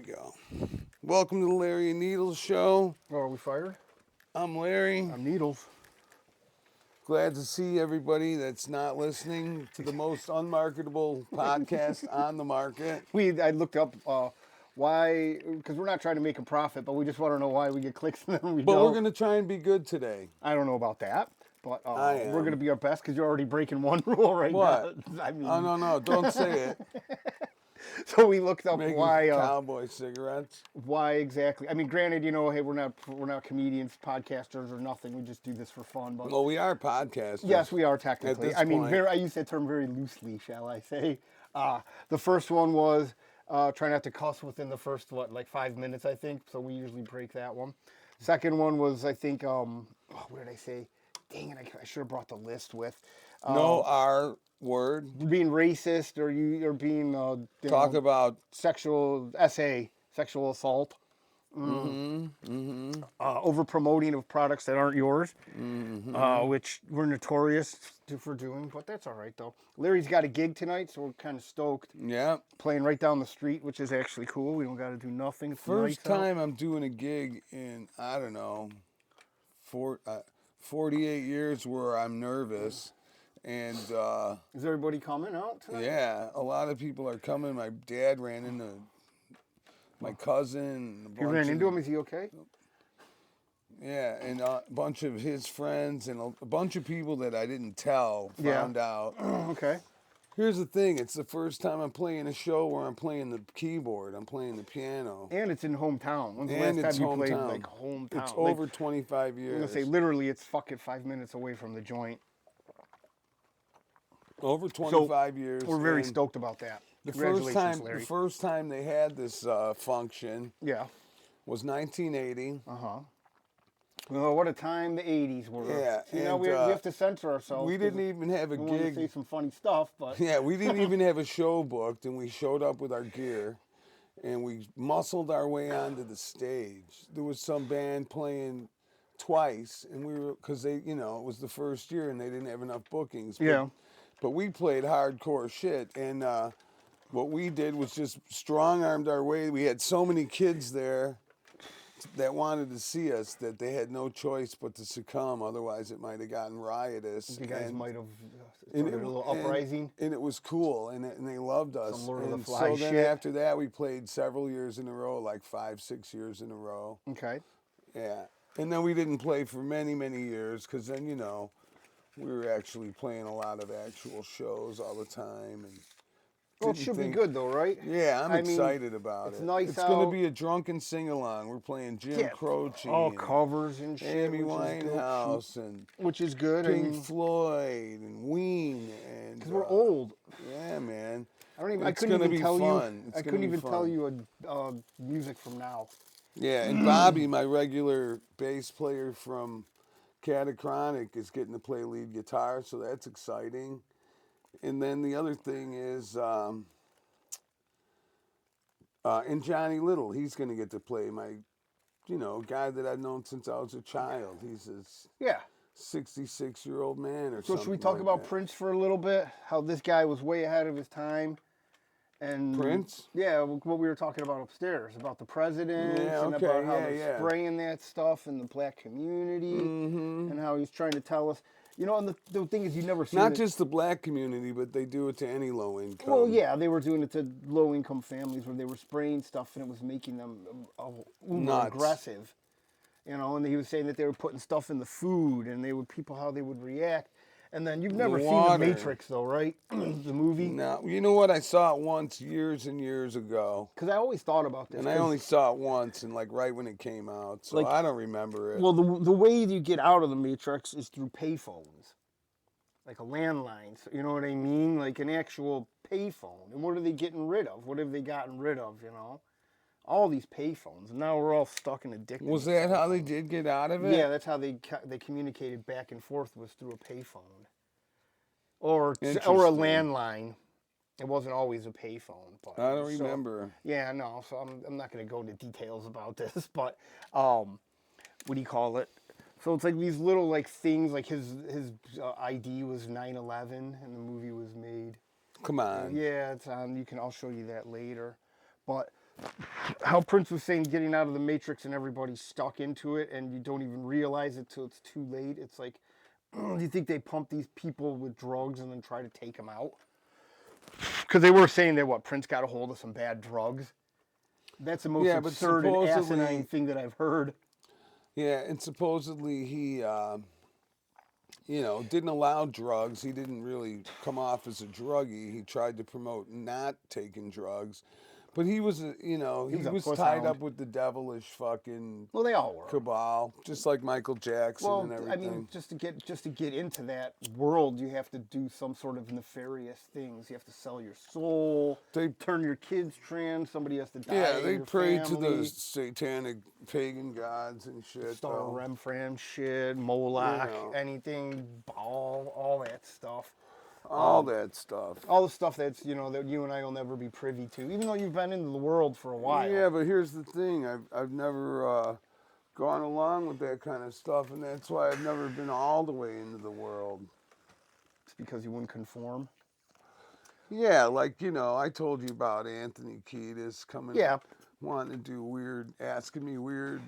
go. Welcome to the Larry and Needles show. Oh, are we fired? I'm Larry. I'm Needles. Glad to see everybody that's not listening to the most unmarketable podcast on the market. I looked up why, because we're not trying to make a profit, but we just want to know why we get clicks and then we But don't. we're going to try and be good today. I don't know about that, but I am. we're going to be our best because you're already breaking one rule right What? now. I mean, Oh, no, don't say it. so we looked up Making why cowboy cigarettes. why exactly. I mean, granted, hey, we're not comedians, podcasters, or nothing. We just do this for fun. But Well, we are podcasters. yes, we are technically. this I mean, point. I use that term very loosely, shall I say. The first one was try not to cuss within the first, 5 minutes, I think. So we usually break that one. Second one was, I think, what did I say? Dang it, I should have brought the list with. No R word. Being racist or being Talk about sexual assault. Over promoting of products that aren't yours, which we're notorious for doing, but that's all right though. Larry's got a gig tonight, so we're kind of stoked. yeah. Playing right down the street, which is actually cool. We don't got to do nothing. It's First nice out. time I'm doing a gig in, I don't know, 48 years where I'm nervous. And Is everybody coming out tonight? yeah, a lot of people are coming. My dad ran into my cousin. You ran into him? Is he okay? Yeah, and a bunch of his friends and a bunch of people that I didn't tell found out. Okay. Here's the thing. It's the first time I'm playing a show where I'm playing the keyboard. I'm playing the piano. And it's in hometown. When's the And last it's time you played hometown. hometown? It's over 25 years. I'm going to say literally it's fucking 5 minutes away from the joint. Over 25 years. We're very and stoked about that. The Congratulations, Larry. the first time they had this function Yeah. was 1980. Well, what a time the 80s were. Yeah, we have to censor ourselves. We didn't even have a We want to gig. say some funny stuff, but Yeah, we didn't even have a show booked, and we showed up with our gear, and we muscled our way onto the stage. There was some band playing twice, and we were, because they, it was the first year, and they didn't have enough bookings. But we played hardcore shit, and what we did was just strong-armed our way. We had so many kids there that wanted to see us that they had no choice but to succumb. Otherwise, it might have gotten riotous. you guys might have started a little uprising. And it was cool, and they loved us. Some Lord of the And Flies so then shit. after that, we played several years in a row, like 5-6 years in a row. Okay. Yeah. And then we didn't play for many, many years because then, we were actually playing a lot of actual shows all the time. And Well, it should be good though, right? yeah, I'm I mean, excited about it's it. nice It's going out. to be a drunken sing-along. We're playing Jim Croce. All and covers and shit. Amy which is good. Winehouse and Which is good. Pink Floyd and Ween and because we're old. yeah, man. I It's couldn't gonna even be tell fun. you. It's I gonna couldn't be even tell fun. you music from now. Yeah, and Bobby, my regular bass player from Catachronic, is getting to play lead guitar, so that's exciting. And then the other thing is, and Johnny Little, he's going to get to play my, guy that I've known since I was a child. He's a Yeah. 66-year-old man or So something. should we talk like about that. Prince for a little bit? How this guy was way ahead of his time. And Prince? Yeah, what we were talking about upstairs, about the president Yeah, and okay, about how yeah, they're yeah. spraying that stuff in the black community and how he's trying to tell us. And the thing is, you never see Not just the black community, but they do it to any low income. Well, yeah, they were doing it to low-income families where they were spraying stuff and it was making them Nuts. aggressive. And he was saying that they were putting stuff in the food and how they would react. And then you've never seen The water. Matrix, though, right? The movie? Now, you know what? I saw it once years and years ago. Because I always thought about this. And I only saw it once, and right when it came out, so I don't remember it. Well, the way you get out of the Matrix is through payphones, like a landline. So, you know what I mean? Like an actual payphone. And what are they getting rid of? What have they gotten rid of? All these payphones. And now we're all stuck and addicted. Was to that cell how they phones. did get out of it? Yeah, that's how they communicated back and forth was through a payphone, or a Interesting. landline. It wasn't always a payphone. But I don't remember. Yeah, no. So I'm not going to go into details about this, but what do you call it? So it's like these little things, like his ID was 9/11, and the movie was made. Come on. Yeah, it's on. I'll show you that later. But how Prince was saying getting out of the Matrix and everybody's stuck into it and you don't even realize it till it's too late. It's like, do you think they pump these people with drugs and then try to take them out? Because they were saying that Prince got a hold of some bad drugs. That's the most Yeah, but absurd and asinine supposedly, thing that I've heard. yeah, and supposedly he, didn't allow drugs. He didn't really come off as a druggie. He tried to promote not taking drugs. But he was, he was a was puss tied hound. up with the devilish fucking Well, they all were. cabal, just like Michael Jackson Well, and everything. I mean, just to get into that world, you have to do some sort of nefarious things. You have to sell your soul. They- turn your kids trans. Somebody has to die. Yeah, in they your prayed to family. the satanic pagan gods and shit. Star though. Remfram shit, Moloch, You know. anything, Baal, all that stuff. All that stuff. All the stuff that's, that you and I will never be privy to, even though you've been into the world for a while. Yeah, but here's the thing. I've never gone along with that kind of stuff, and that's why I've never been all the way into the world. It's because you wouldn't conform. Yeah, like, I told you about Anthony Kiedis coming, Yeah. wanting to do asking me weird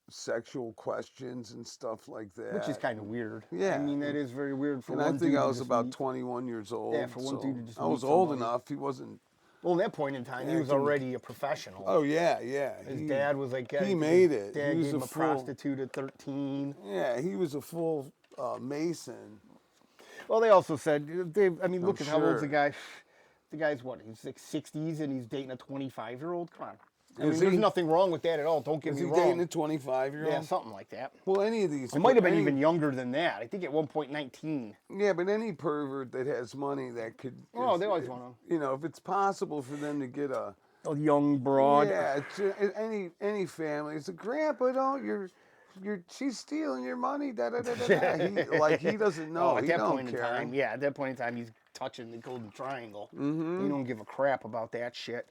sexual questions and stuff like that. Which is kind of weird. Yeah. I mean, that is very weird for And one I dude think I to was just about meet. 21 years old. Yeah, for one dude to just I was meet old somebody. enough. He wasn't. Well, at that point in time, he was Acting- already a professional. Oh yeah, yeah. His dad was like, he made his it. Dad He was gave him a a full- prostitute at 13. Yeah, he was a full Mason. Well, they also said, look at how old's the sure. guy. The guy's what? He's like 60s and he's dating a 25-year-old. Come on. I mean, Is there's he? nothing wrong with that at all. Don't get Is me he wrong. dating a 25-year-old? Yeah, something like that. Well, any of these. It might have been any- even younger than that. I think at one point 19. Yeah, but any pervert that has money that could. Oh, they always want If it's possible for them to get a. a young broad. Yeah, any family. It's a grandpa. She's stealing your money. Da da da da. He doesn't know. Oh, at he that don't point care. in time, yeah, at that point in time, he's touching the golden triangle. Mm-hmm. He don't give a crap about that shit.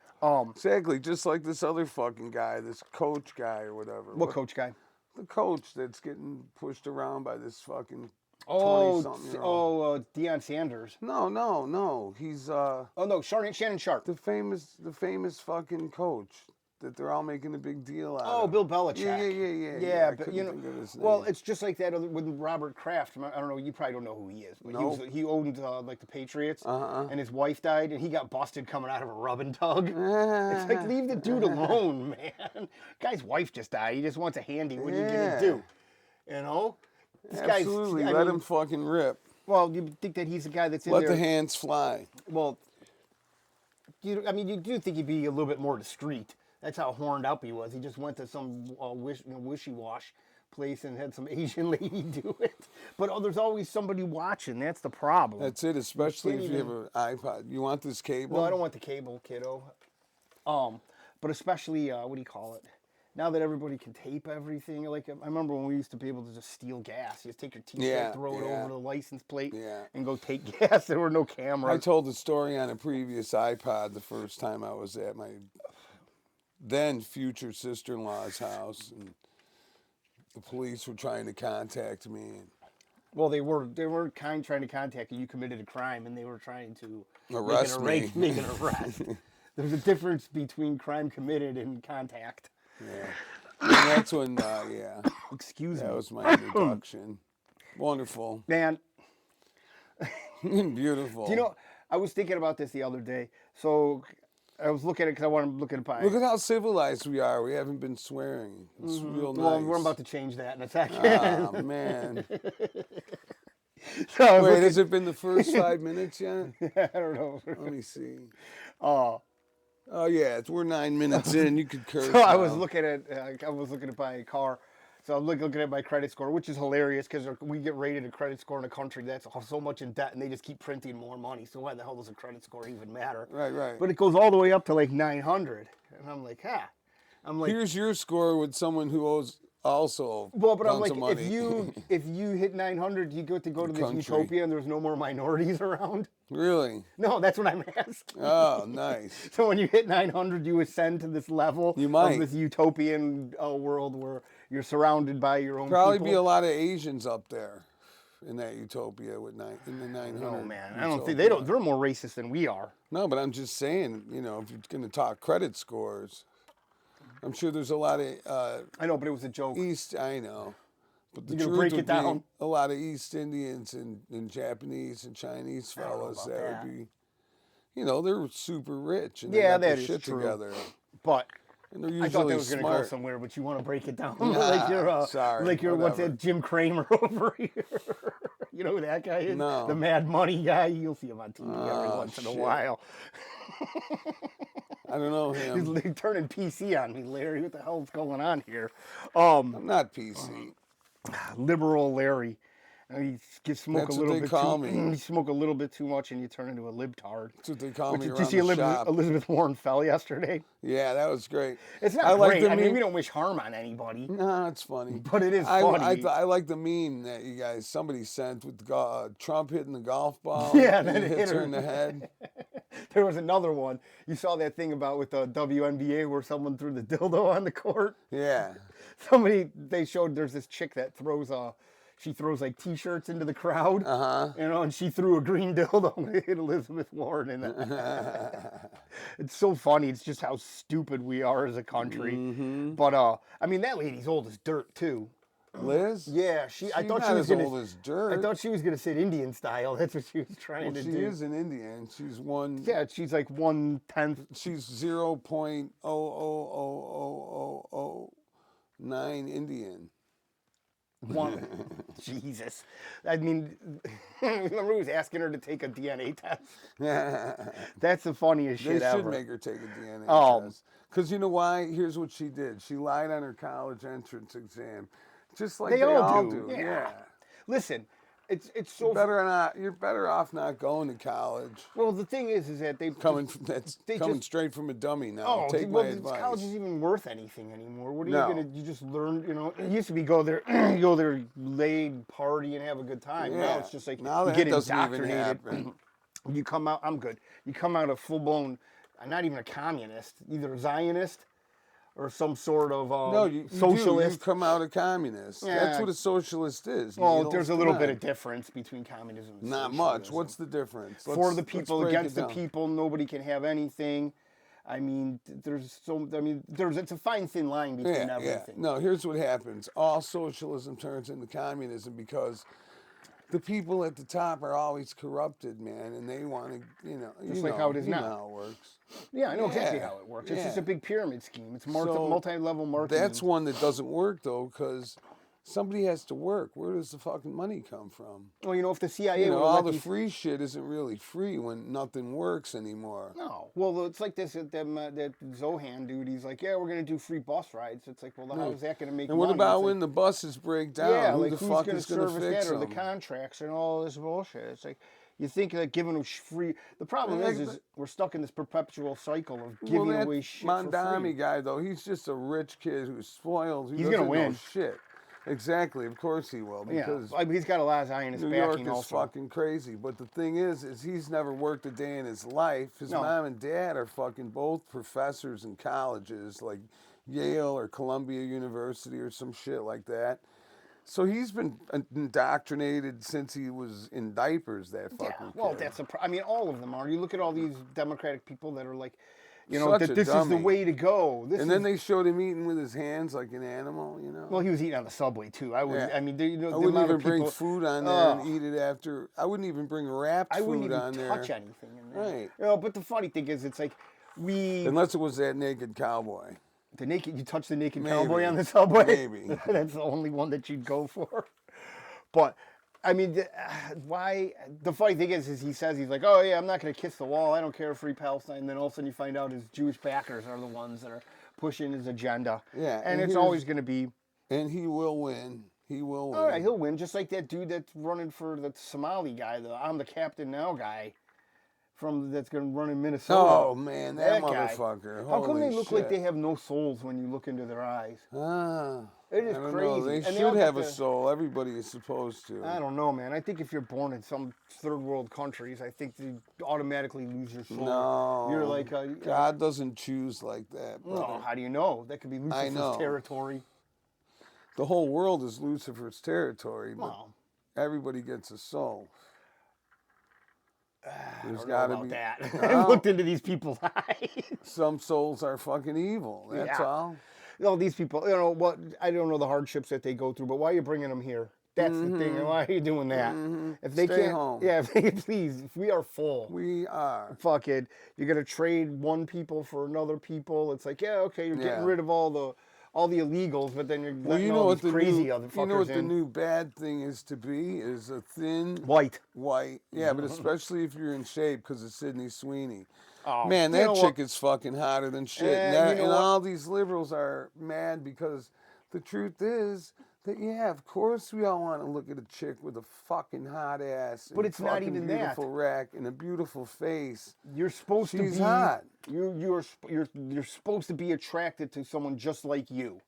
Exactly, just like this other fucking guy, this coach guy or whatever. What coach guy? The coach that's getting pushed around by this fucking Oh, 20-something-year-old. Deion Sanders. No. He's Oh no, Shannon Sharp. the famous fucking coach that they're all making a big deal out Oh, of. Bill Belichick. Yeah. I but couldn't think of his well, name. it's just like that with Robert Kraft. I don't know. You probably don't know who he is, but No. he owned like the Patriots, Uh-huh. and his wife died, and he got busted coming out of a rub and tug. It's like leave the dude alone, man. Guy's wife just died. He just wants a handy. What are you Yeah. gonna do? You know, this Absolutely, guy's. let him fucking rip. Well, you think that he's the guy that's in Let there? the hands fly. Well, you do think he'd be a little bit more discreet. That's how horned up he was. He just went to some wishy-wash place and had some Asian lady do it. But there's always somebody watching. That's the problem. That's it, especially can't if you have an iPod. You want this cable? No, I don't want the cable, kiddo. But especially, what do you call it? Now that everybody can tape everything, like I remember when we used to be able to just steal gas. You just take your T-shirt, Yeah, throw it yeah. over the license plate, Yeah. and go take gas. There were no cameras. I told the story on a previous iPod the first time I was at my then future sister-in-law's house, and the police were trying to contact me. And Well, they were trying to contact you. You committed a crime, and they were trying to Arrest me. make an arrest. There's a difference between crime committed and contact. yeah, and that's when Excuse that me, was my introduction. Wonderful, man. beautiful. Do you know? I was thinking about this the other day. So I was looking at it because I wanted to look at a pie. Look at how civilized we are. We haven't been swearing. It's real nice. Well, we're about to change that in a second. Oh man! So I was Wait, has it been the first 5 minutes yet? I don't know. Let me see. Oh, Oh yeah, we're 9 minutes in. You could curse. so I was now. looking at buying a car. So I'm looking at my credit score, which is hilarious because we get rated a credit score in a country that's so much in debt, and they just keep printing more money. So why the hell does a credit score even matter? Right. But it goes all the way up to like 900, and I'm like, I'm like, Here's your score with someone who owes also well, but I'm tons like, of money. if you hit 900, you get to go to this Country. utopia, and there's no more minorities around. Really? No, that's what I'm asking. Oh, nice. So when you hit 900, you ascend to this level You might. of this utopian world where you're surrounded by your own Probably people. be a lot of Asians up there in that utopia in the 900. Oh man, I don't think they don't. They're more racist than we are. No, but I'm just saying, if you're going to talk credit scores, I'm sure there's a lot of I know, but it was a joke. East. I know, but the You're gonna truth break would it be down. a lot of East Indians and Japanese and Chinese I don't know fellas about that that. would be, they're super rich and they Yeah, got their that is shit true. together, But and they're I thought that usually was going to go smart. somewhere, but you want to break it down Sorry, like you're what's whatever. that Jim Cramer over here? You know who that guy is? No. The Mad Money guy. You'll see him on TV every Oh, once in a shit. while. I don't know He's him. turning PC on me, Larry. What the hell's going on here? I'm not PC. Liberal Larry. You smoke That's a what little they bit call too. me. You smoke a little bit too much, and you turn into a libtard. That's what they call me Did you around see the shop. Elizabeth Warren fell yesterday? Yeah, that was great. It's I not like great. the I mean, meme. we don't wish harm on anybody, No, it's funny. but it is I funny. I like the meme that you guys somebody sent with Trump hitting the golf ball. Yeah, and then he it hits hit her her. in the head. There was another one. You saw that thing about with the WNBA where someone threw the dildo on the court. Yeah. They showed there's this chick that she throws like T-shirts into the crowd, and she threw a green dildo and hit Elizabeth Warren in that. It's so funny. It's just how stupid we are as a country. But I mean, that lady's old as dirt too. Liz? Yeah, She's I thought not she was as gonna. old as dirt. I thought she was gonna sit Indian style. That's what she was trying to she do. is an Indian. She's one. Yeah, she's like 1/10. She's 0.0000009 Indian. One. Jesus. I mean, remember he was asking her to take a DNA test? That's the funniest They shit should ever. make her take a DNA Oh. test. Because you know why? Here's what she did. She lied on her college entrance exam. Just like They they all all do, do. yeah. Listen, it's so You're better off not going to college. well. The thing is that they Coming just- straight from a dummy now. Oh, Take well, my this advice. college isn't even worth anything anymore. What are No. you gonna? You just learn. It used to be go there, you go there, laid, party, and have a good time. Now Yeah. it's just like Now you that get doesn't even indoctrinated. happen. You come out. I'm good. You come out a full blown, not even a communist, either a Zionist or some sort of No, you socialist. You come out a communist. Yeah. That's what a socialist is. Well, Needles. there's a Come little on. bit of difference between communism and Not socialism. much. What's the difference? For the Let's people, break against it the down. people, nobody can have anything. I mean, it's a fine thin line between Yeah. everything. No, here's what happens. All socialism turns into communism because the people at the top are always corrupted, man, and they want to, Just like how it is you now. know how it works. Yeah, I know exactly Yeah, how it works. It's yeah. just a big pyramid scheme. It's So, multi-level marketing. That's one that doesn't work though, because somebody has to work. Where does the fucking money come from? Well, if the CIA would All let the these... free shit isn't really free when nothing works anymore. No. Well, it's like this, that Zohan dude, he's like, yeah, we're going to do free bus rides. It's like, well, how's that going to make And money? what about It's when like, the buses break down? yeah, Who like the who's fuck going to is going to service fix that or the them? contracts and all this bullshit? It's like, you think that giving them free... The problem is we're stuck in this perpetual cycle of giving that away shit Mondami for free. guy, though, he's just a rich kid who's spoiled. He's gonna going to win. Shit. Exactly. Of course he will. Yeah, Because he's got a lot of Zionist New York backing is also. fucking crazy. But the thing is he's never worked a day in his life. His No. mom and dad are fucking both professors in colleges, like Yale or Columbia University or some shit like that. So he's been indoctrinated since he was in diapers, that fucking Yeah, well, kid. I mean, all of them are. You look at all these Democratic people that are like, Such that a this is the dummy. way to go. And then they showed him eating with his hands like an animal, Well, he was eating on the subway too. I would. Yeah. I mean, the I amount wouldn't even of people, bring food on there Ugh. and eat it after. I wouldn't even bring wrapped I wouldn't food even on touch there. anything in there. Right. But the funny thing is, it's like we Unless it was that naked cowboy. you touch the naked Maybe. cowboy on the subway. Maybe. That's the only one that you'd go for. But I mean, why? The funny thing is he says he's like, oh yeah, I'm not going to kiss the wall. I don't care, free Palestine. And then all of a sudden you find out his Jewish backers are the ones that are pushing his agenda. Yeah, and and it's here's- always going to be. And he will win. He will win. All right, he'll win, just like that dude that's running for the Somali guy, the I'm the captain now guy, that's going to run in Minnesota. Oh man, that guy. motherfucker. How come Holy they look like shit. they have no souls when you look into their eyes? Ah, It is I don't crazy. know. They And they should all have get a soul. Everybody is supposed to. I don't know, man. I think if you're born in some third world countries, I think you automatically lose your soul. No. You're like God doesn't choose like that, brother. No, how do you know? That could be Lucifer's know. territory. The whole world is Lucifer's territory, but Well, everybody gets a soul. I There's don't know got to about be. that. I've Well, looked into these people's eyes. some souls are fucking evil. That's Yeah. all. No, these people, you know what? I don't know the hardships that they go through, but why are you bringing them here? That's the thing. And why are you doing that? If they Stay can't, home. yeah, if they, please, if we are full, We are. fuck it. You're gonna trade one people for another people. It's like, yeah, okay, you're getting Yeah. rid of all the illegals, but then you're Well, letting you know all what these the crazy new, other you know fuckers what the in. new bad thing is to be is a thin White. white. Yeah, but especially if you're in shape because of Sydney Sweeney. Oh, Man, you know that what? chick is fucking hotter than shit. And, You know and what? all these liberals are mad because the truth is that, yeah, of course we all want to look at a chick with a fucking hot ass and But it's not fucking even beautiful that. rack and a beautiful face. You're supposed to She's be hot. you're supposed to be attracted to someone just like you.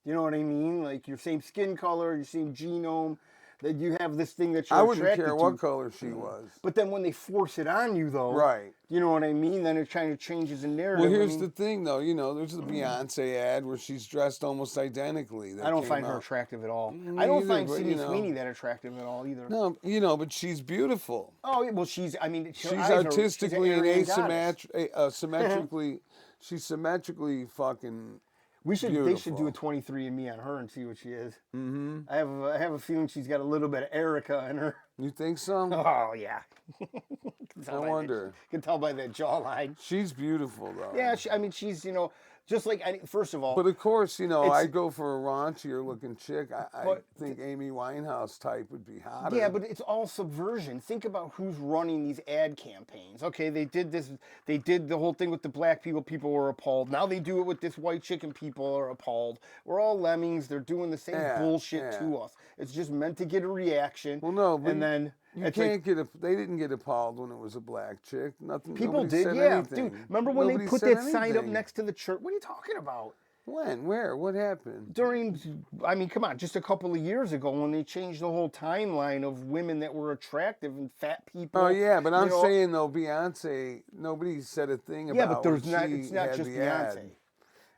You know what I mean? Like your same skin color, your same genome, that you have this thing that you're I wouldn't attracted care to. what color she was. But then when they force it on you, though, Right. you know what I mean? Then it kind of changes the narrative. Well, I here's mean, the thing, though. You know, there's the Beyonce ad where she's dressed almost identically. That I don't came find her out. attractive at all. Me I don't either, find but, Sydney you know. Sweeney that attractive at all either. No, you know, but she's beautiful. Oh, well, I mean, her She's eyes artistically she's an and Aryan goddess. symmetrically. She's symmetrically fucking. They should do a Beautiful. 23andMe on her and see what she is. Mm-hmm. I have a feeling she's got a little bit of Erica in her. You think so? Oh yeah. I wonder. You can tell by that jawline. She's beautiful, though. Yeah, I mean, she's, you know, just like, first of all, But of course, you know, It's- I'd go for a raunchier looking chick. I But- think Amy Winehouse type would be hotter. yeah, but it's all subversion. Think about who's running these ad campaigns. Okay, they did this, they did the whole thing with the black people, people were appalled. Now they do it with this white chick and people are appalled. We're all lemmings, they're doing the same Yeah, bullshit yeah. to us. It's just meant to get a reaction. Well, no, but and then you it's can't like, get they didn't get appalled when it was a black chick. Nothing. people nobody did, said yeah. anything. Dude, remember when Nobody they put said that sign up anything. next to the church? What are you talking about? When? Where? What happened? I mean, come on, just a couple of years ago when they changed the whole timeline of women that were attractive and fat people. Oh yeah, but I'm you know. saying though, Beyonce. Nobody said a thing about. Yeah, but there's when not. she It's not had just the Beyonce. ad.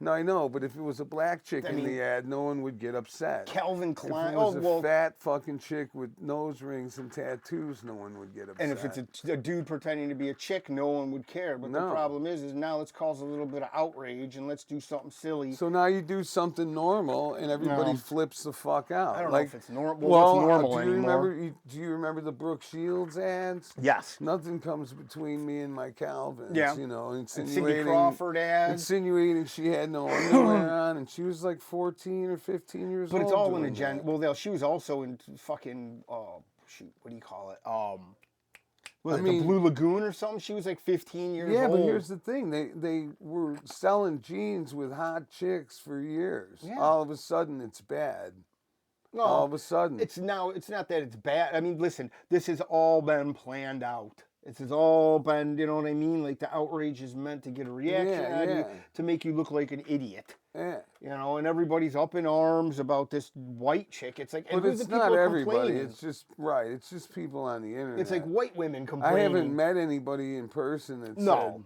No, I know, but if it was a black chick in mean, the ad, no one would get upset. Calvin If Klein. it was Oh a well. fat fucking chick with nose rings and tattoos, no one would get upset. And if it's a dude pretending to be a chick, no one would care. But the No. problem is now let's cause a little bit of outrage and let's do something silly. So now you do something normal, and everybody No. flips the fuck out. I don't like, know if it's normal. Well, What's normal do you anymore? do you remember the Brooke Shields ads? Yes. Nothing comes between me and my Calvins. Yeah. You know, And Cindy insinuating Crawford ads. insinuating she had no underwear on, and she was like 14 or 15 years But old. it's all in doing agenda. that. Well, she was also in fucking shoot, what do you call it? Was I it mean- the Blue Lagoon or something? She was like 15 years Yeah, old. but here's the thing: they were selling jeans with hot chicks for years. Yeah. All of a sudden, it's bad. No, All of a sudden, it's not that it's bad. I mean, listen, this has all been planned out. This has all been, you know what I mean? Like the outrage is meant to get a reaction out of you, yeah. to make you look like an idiot. yeah. You know, and everybody's up in arms about this white chick. It's like, and But who's it's the people not everybody. complaining? It's just right. It's just people on the internet. It's like white women I complaining. haven't met anybody in person that No.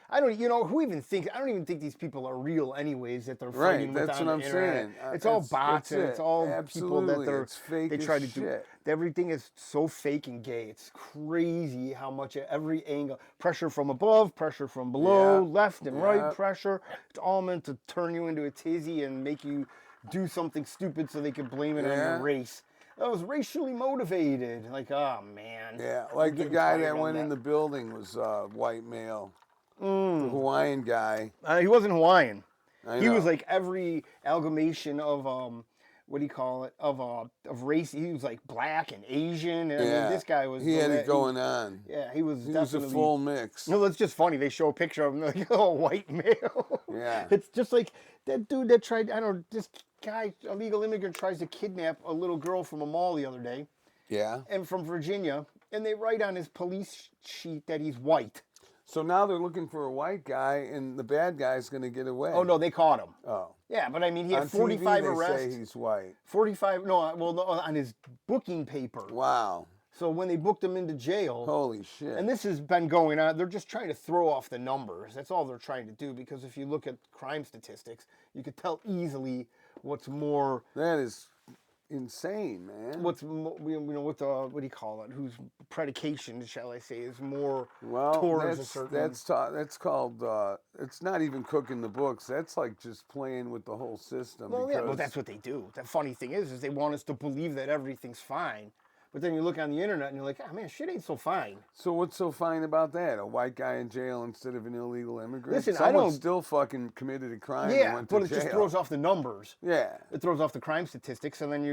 I don't, you know, who even thinks, I don't even think these people are real anyways that they're Right, fighting with that's on what the I'm internet. saying. It's all That's bots and it. it's all people that Absolutely. It's fake they as try to do. shit. Everything is so fake and gay. It's crazy how much at every angle, pressure from above, pressure from below, Yeah. left and right Yeah. pressure. It's all meant to turn you into a tizzy and make you do something stupid so they can blame it on Yeah. your race. That was racially motivated. Like, oh man. Yeah, I'm like the getting guy tired that of went in the building was white male. The Hawaiian guy. He wasn't Hawaiian. I He know. was like every amalgamation of what do you call it, of race. He was like black and Asian. And I mean, this guy was. He had the- it going on. Yeah, he was. He was a definitely, full mix. No, it's just funny. They show a picture of him like, oh, white male. Yeah. It's just like that dude that tried. I don't know. This guy, illegal immigrant, tries to kidnap a little girl from a mall the other day, Yeah. and from Virginia, and they write on his police sheet that he's white. So now they're looking for a white guy, and the bad guy's going to get away. Oh no, they caught him. Oh. Yeah, but I mean, he had On 45 TV, they arrests. say he's white. 45, no, well, no, on his booking paper. Wow. So when they booked him into jail, Holy shit. and this has been going on, they're just trying to throw off the numbers. That's all they're trying to do, because if you look at crime statistics, you could tell easily what's more. That is insane, man. What do you call it? Whose predication, shall I say, is more Well, towards a certain. that's called. It's not even cooking the books. That's like just playing with the whole system. Well, yeah, because, but that's what they do. The funny thing is they want us to believe that everything's fine. But then you look on the internet and you're like, oh man, shit ain't so fine. So what's so fine about that? A white guy in jail instead of an illegal immigrant? Listen, Someone I don't. still fucking committed a crime and Yeah, went but to it jail. just throws off the numbers. Yeah. It throws off the crime statistics, and then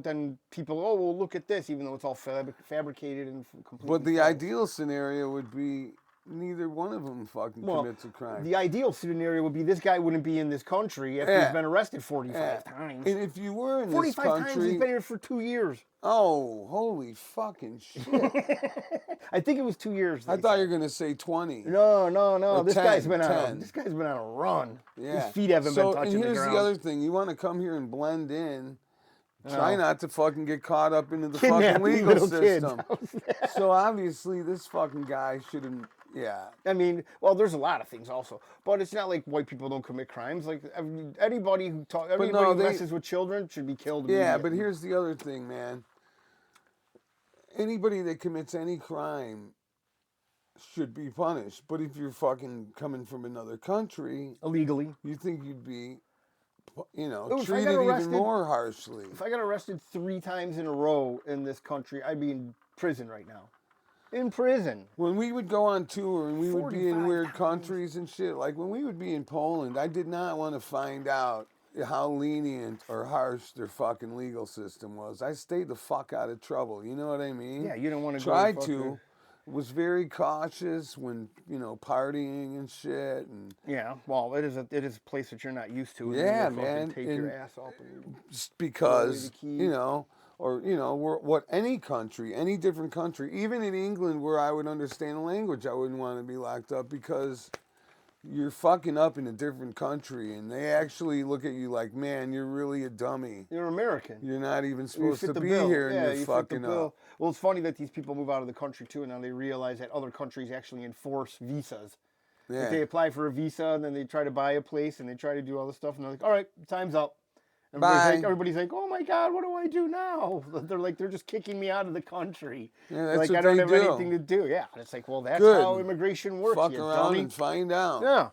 then people, oh well, look at this, even though it's all fabricated and completely. But the false. ideal scenario would be neither one of them fucking commits a crime. The ideal scenario would be this guy wouldn't be in this country after he's been arrested 45 times. And if you were in this 45 country, times, he's been here for 2 years. oh, holy fucking shit! I think it was 2 years. I thought you were gonna say 20. No. Or This 10, guy's been 10. on. This guy's been on a run. Yeah. His feet haven't been touching and the here's ground. the other thing: you want to come here and blend in. Try Oh. not to fucking get caught up into the Kidnapping fucking legal little kids. system. So obviously, this fucking guy shouldn't. Yeah. I mean, well, there's a lot of things also, but it's not like white people don't commit crimes. Like anybody who who messes with children should be killed. Yeah, but here's the other thing, man. Anybody that commits any crime should be punished. But if you're fucking coming from another country, illegally, you think you'd be, If I treated got even arrested- more harshly. if I got arrested 3 times in a row in this country, I'd be in prison right now. In prison. When we would go on tour and we would be in 45 weird times. countries and shit, like when we would be in Poland, I did not want to find out how lenient or harsh their fucking legal system was. I stayed the fuck out of trouble. You know what I mean? Yeah, you don't want to Tried go to. Was very cautious when, partying and shit. And Yeah, well, it is a place that you're not used to. And Yeah, you fucking man, Take your ass up. And just because, the key. any country, any different country, even in England where I would understand the language, I wouldn't want to be locked up because you're fucking up in a different country and they actually look at you like, man, you're really a dummy. Mm. You're American. You're not even You supposed fit to the be bill. here and Yeah, you're you fit the fucking bill. up. Well, it's funny that these people move out of the country too, and now they realize that other countries actually enforce visas. Yeah. Like they apply for a visa, and then they try to buy a place, and they try to do all this stuff, and they're like, "All right, time's up." Bye. Everybody's like, "Oh my God, what do I do now?" They're just kicking me out of the country. Yeah, that's like what I don't they have do. anything to do. Yeah, and it's like, well, that's Good. how immigration works. Fuck you around dummy. and find out. Yeah,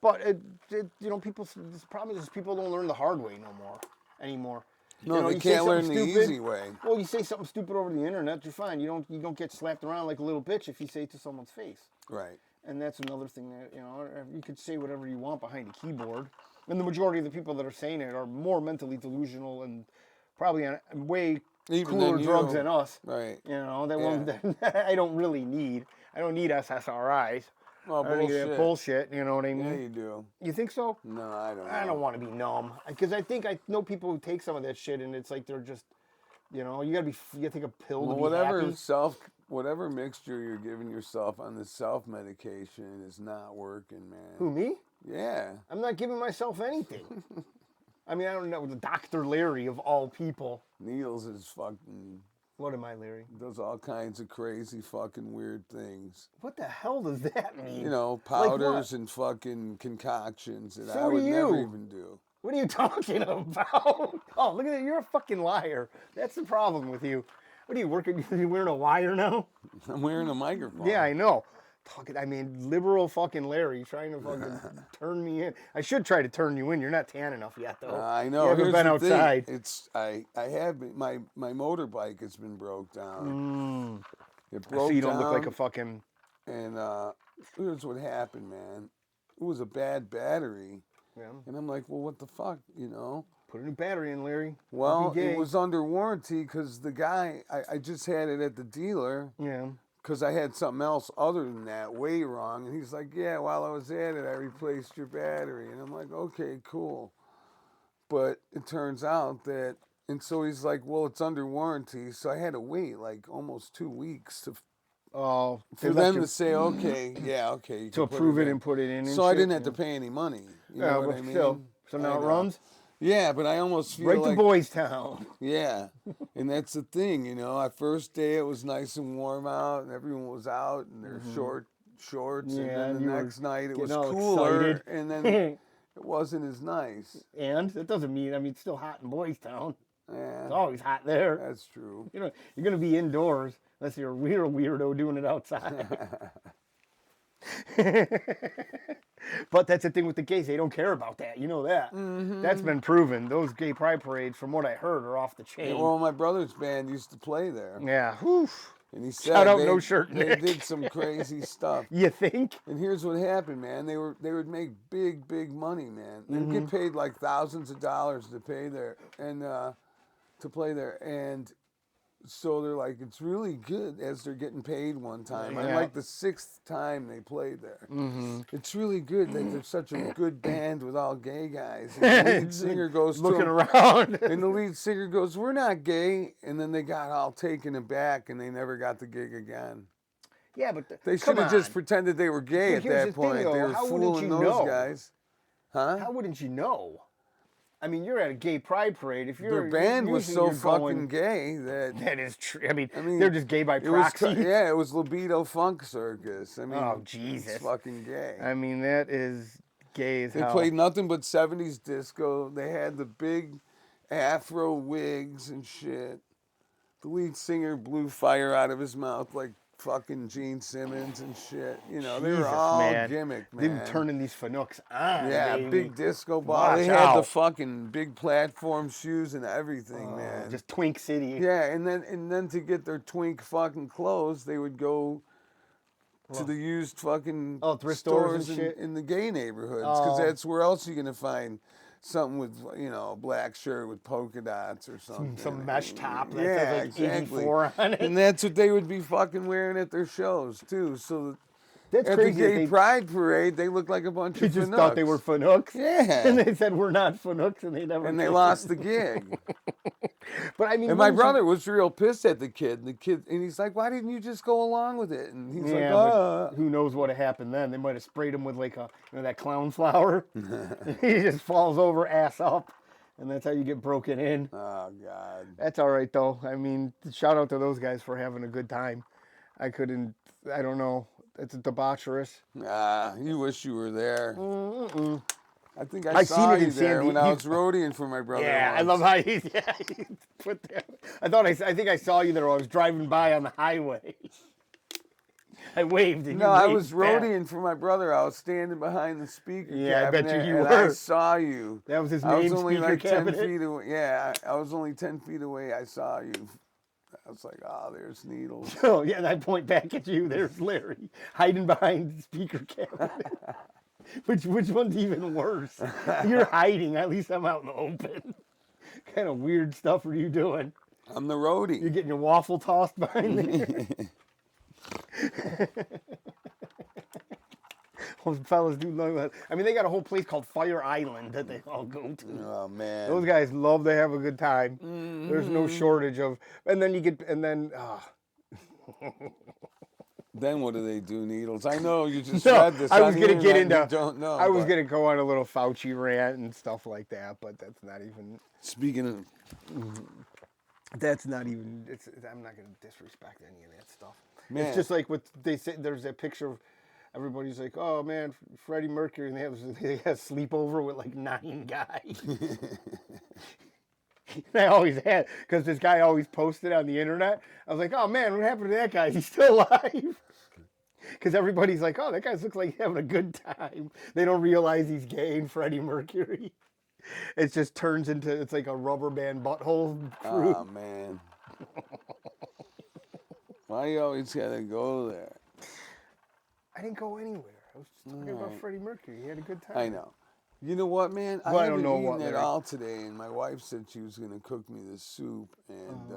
but people. The problem is people don't learn the hard way anymore. No, they you say can't learn something the stupid, easy way. Well, you say something stupid over the internet, you're fine. You don't get slapped around like a little bitch if you say it to someone's face. Right. And that's another thing that, you could say whatever you want behind a keyboard. And the majority of the people that are saying it are more mentally delusional and probably on way Even cooler than drugs you. than us. Right. I don't really need. I don't need SSRIs. Oh, I don't need that bullshit. bullshit, you know what I mean? Yeah, you do. You think so? No, I don't know. I don't want to be numb. Because I know people who take some of that shit and it's like they're just, you gotta take a pill to be happy. Whatever mixture you're giving yourself on the self-medication is not working, man. Who, me? Yeah. I'm not giving myself anything. I mean, I don't know. Dr. Larry, of all people. Needles is fucking, What am I, Larry? does all kinds of crazy fucking weird things. What the hell does that mean? Powders and fucking concoctions that So I would do never you. even do. What are you talking about? Oh, look at that. You're a fucking liar. That's the problem with you. What are you working? You wearing a wire now? I'm wearing a microphone. Yeah, I know. Liberal fucking Larry trying to fucking turn me in. I should try to turn you in. You're not tan enough yet, though. I know. You haven't Here's been the outside. thing. I have been, my motorbike has been broke down. It broke So you don't look down, like a fucking... And here's what happened, man. It was a bad battery. Yeah. And I'm like, well, what the fuck, Put a new battery in, Larry. Well, Don't be gay. it was under warranty because the guy, I just had it at the dealer Yeah. because I had something else other than that way wrong. And he's like, yeah, while I was at it, I replaced your battery. And I'm like, okay, cool. But it turns out that, and so he's like, well, it's under warranty. So I had to wait like almost 2 weeks Oh, for them to say, okay, yeah, okay. You to can put approve it in. and put it in. And So I shit, didn't have yeah. to pay any money. You Yeah, know what but I mean? still. So now I it know. runs? Yeah, but I almost feel Right like... to Boys Town. Yeah, and that's the thing, First day it was nice and warm out, and everyone was out in their shorts, and Yeah, then the you were next night it was getting all cooler, excited. and then it wasn't as nice. And that doesn't mean, it's still hot in Boys Town. Yeah, It's always hot there. that's true. You know, you're gonna be indoors unless you're a real weirdo doing it outside. But that's the thing with the gays; they don't care about that. You know that. That's been proven. Those gay pride parades, from what I heard, are off the Yeah, chain. well, my brother's band used to play there, Yeah. Whew. and he said Shout out they, No Shirt they Nick. did some crazy stuff. You think? And here's what happened, man. They would make big money, man. They would get paid like thousands of dollars to pay there and to play there, and so they're like, it's really good as they're getting paid one time. Yeah. And like the 6th time they played there, it's really good that they're such a good band with all gay guys. And the lead singer goes to Looking him, around. and the lead singer goes, "We're not gay," and then they got all taken aback, and they never got the gig again. Yeah, but They come should have just on. pretended they were gay But at here's that the thing, point. though, They were how wouldn't fooling you those know? guys. Huh? How wouldn't you know? I mean, you're at a gay pride parade. If you're Their band was usually so you're fucking going, gay that that is true. I mean, mean, they're just gay by it was proxy. yeah, it was Libido Funk Circus. I mean, Oh, Jesus. it's fucking gay. I mean, that is gay as They hell. played nothing but 70s disco. They had the big afro wigs and shit. The lead singer blew fire out of his mouth like fucking Gene Simmons and shit. You know, they were Jesus, all man. gimmick, They man. were turning these Fanooks on. Yeah, baby. big disco ball. They Watch had the out. fucking big platform shoes and everything, man. Just Twink City. Yeah, and then to get their twink fucking clothes, they would go to the used fucking thrift stores stores and in, shit? in the gay neighborhoods, because Oh. that's where else you gonna find something with, you know, a black shirt with polka dots or something. Some mesh top that Yeah, says like exactly. 84 on it. And that's what they would be fucking wearing at their shows too. So That's at crazy. the that gay pride parade, they looked like a bunch they of just thought they were Fanooks. Fanooks. Yeah. And they said, we're not Fanooks, and they never And they came. lost the gig. But I mean, And my wouldn't you- brother was real pissed at the kid. And he's like, "Why didn't you just go along with it?" And he's Yeah, like, but who knows what happened then? They might have sprayed him with like that clown flour. He just falls over, ass up, and that's how you get broken in. "Oh God." That's all right though. I mean, shout out to those guys for having a good time. I don't know. It's debaucherous. You wish you were there. I think I I've saw seen it you in there San when I Diego. was roadieing for my brother. Yeah, I once. love how he put that. I think I saw you there while I was driving by on the highway. I waved and No, you I waved was back. roadieing for my brother. I was standing behind the speaker Yeah, I bet cabinet, you and were. I saw you. That was his I was main only speaker like 10 cabinet. feet away. Yeah, I was only 10 feet away. I saw you. I was like, "Oh, there's Needles." Oh, yeah, and I point back at you. There's Larry hiding behind the speaker cabinet. Which one's even worse? You're hiding. At least I'm out in the open. Kind of weird stuff are you doing? I'm the roadie. You're getting your waffle tossed behind there. Those fellas do know that. I mean, they got a whole place called Fire Island that they all go to. Oh man. Those guys love to have a good time. There's no shortage of, and then Then what do they do, Needles? I know you just No, read this. I was on the gonna get internet and into. you don't know. I was but gonna go on a little Fauci rant and stuff like that, but that's not even. Speaking of, That's not even. I'm not gonna disrespect any of that stuff. Man. It's just like what they say. There's a picture of everybody's like, "Oh man, Freddie Mercury," and they have a sleepover with like 9 guys. I always had, because this guy always posted on the internet. I was like, "Oh man, what happened to that guy? He's still alive." Because everybody's like, "Oh, that guy looks like he's having a good time." They don't realize he's gay and Freddie Mercury. It just turns into, it's like a rubber band butthole crew. oh man, why you always gotta go there? I didn't go anywhere. I was just talking about Freddie Mercury. He had a good time. I know. You know what, man? Well, I I don't haven't know eaten what, at Larry. all today, and my wife said she was gonna cook me this soup, and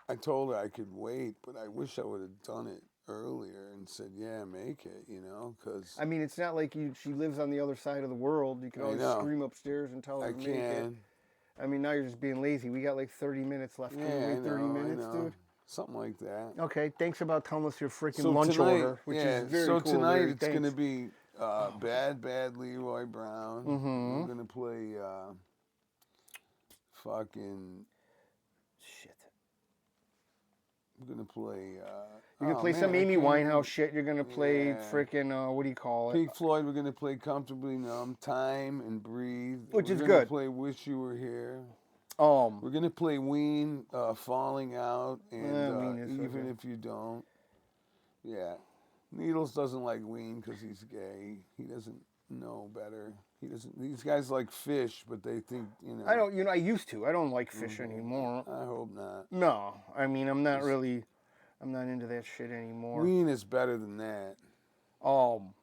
I told her I could wait, but I wish I would have done it earlier and said, "Yeah, make it," you know, because I mean, it's not like she lives on the other side of the world. You can I always know. scream upstairs and tell her I to make it. can. I mean, now you're just being lazy. We got like 30 minutes left. Can Yeah, we I wait 30 know, minutes, I know. dude? Something like that. Okay, thanks about telling us your freaking So lunch tonight, order, which yeah, is very so cool. tonight Larry. it's Thanks. gonna be bad Leroy Brown. Mm-hmm. We're gonna play fucking. Shit. We're gonna play. You're gonna play man, some I Amy can't Winehouse even- shit. You're gonna play Yeah. freaking what do you call it? Pink Floyd. We're gonna play "Comfortably Numb," "Time" and "Breathe," Which we're is gonna good. Play "Wish You Were Here." We're gonna play Ween, Falling Out, and Ween is Even okay. If You Don't. Yeah, Needles doesn't like Ween because he's gay. He doesn't know better. He doesn't. These guys like Fish, but they think I don't. I used to. I don't like Fish Mhm. anymore. I hope not. No, I mean, I'm not Just- really. I'm not into that shit anymore. Ween is better than that. Um,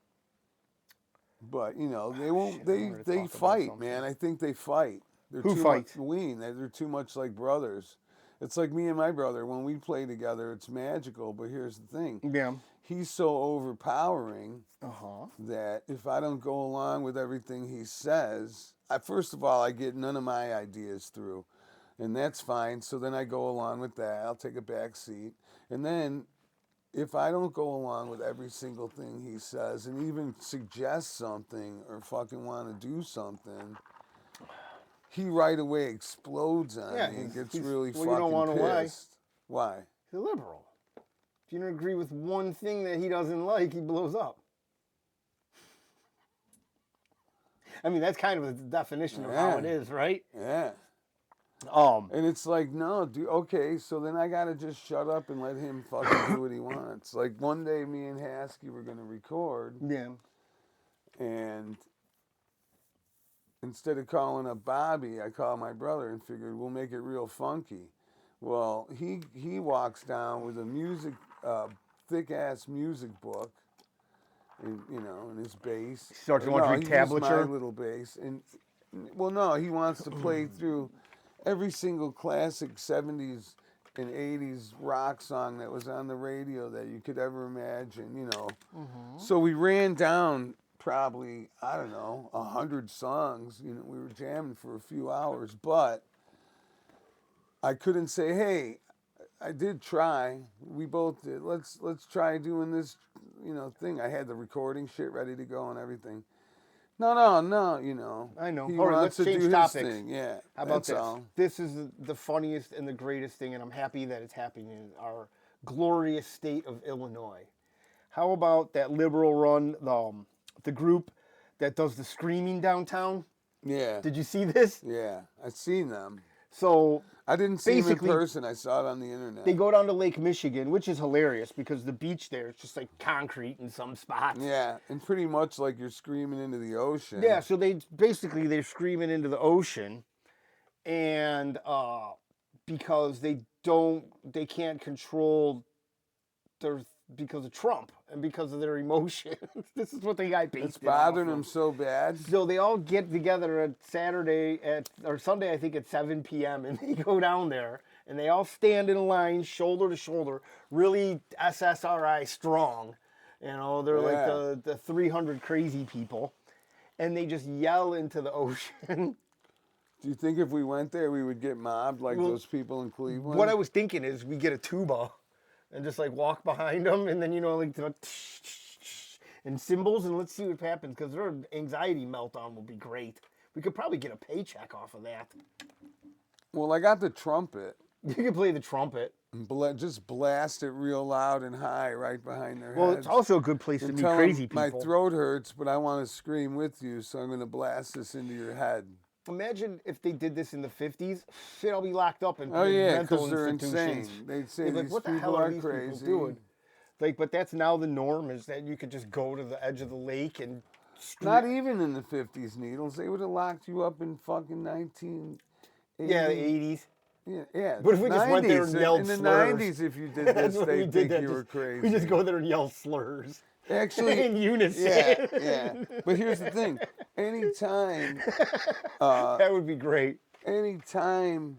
But they won't. shit, I wanted to They talk about fight, something. man. I think they fight. They're Who too much. fights? Ween. They're too much like brothers. It's like me and my brother. When we play together, it's magical. But here's the thing. Yeah. He's so overpowering Uh-huh. that if I don't go along with everything he says, first of all, I get none of my ideas through. And that's fine. So then I go along with that. I'll take a back seat. And then if I don't go along with every single thing he says and even suggest something or fucking want to do something, he right away explodes on Yeah, me and gets he's- really well, you don't fucking wanna lie. pissed. Why? He's a liberal. If you don't agree with one thing that he doesn't like, he blows up. I mean, that's kind of the definition of how it Yeah. is, right? Yeah. Um, And it's like, no, dude, okay, so then I gotta just shut up and let him fucking do what he wants. Like one day me and Hasky were gonna record, yeah. and instead of calling up Bobby, I called my brother and figured we'll make it real funky. Well, he walks down with a thick ass music book, and and his bass. Starts going no, through he used my tablature? little bass, and well, no, he wants to play through every single classic '70s and '80s rock song that was on the radio that you could ever imagine. So we ran down probably, I don't know, 100 songs. We were jamming for a few hours, but I couldn't say, hey, I did try. We both did. Let's try doing this, thing. I had the recording shit ready to go and everything. No, I know. He All right, wants let's to change do topics. his thing. Yeah. How about that's this? all. This is the funniest and the greatest thing, and I'm happy that it's happening in our glorious state of Illinois. How about that liberal run, the group that does the screaming downtown? Yeah. Did you see this? Yeah. I've seen them. So I didn't see him in basically, person. I saw it on the internet. they go down to Lake Michigan, which is hilarious because the beach there is just like concrete in some spots. Yeah, and pretty much like you're screaming into the ocean. Yeah, so they're screaming into the ocean, and because they can't control because of Trump and because of their emotions. This is what they got based It's bothering off them of. so bad. So they all get together at Sunday, I think at 7 p.m. and they go down there and they all stand in a line, shoulder to shoulder, really SSRI strong. They're like Yeah. the 300 crazy people, and they just yell into the ocean. Do you think if we went there, we would get mobbed like Well, those people in Cleveland? What I was thinking is we get a tuba and just like walk behind them, and then and cymbals, and let's see what happens because their anxiety meltdown will be great. We could probably get a paycheck off of that. Well, I got the trumpet. You could play the trumpet. And just blast it real loud and high right behind their Well, heads. it's also a good place to And meet tell 'em, crazy my people. throat hurts, but I want to scream with you, so I'm going to blast this into your head. Imagine if they did this in the 50s. Shit, I'll be locked up in Oh, yeah, mental because they're institutions. insane. They'd say They'd be like, these what the people hell are are these crazy. people doing? Like, but that's now the norm, is that you could just go to the edge of the lake and Not even in the 50s, Needles. They would have locked you up in fucking 1980. yeah, the 80s. Yeah. What if we just went there and 90s. yelled In the slurs? 90s, if you did That's this, what we they'd did. think you were crazy. We just go there and yell slurs. Actually, in unison. yeah. But here's the thing. Anytime, That would be great. anytime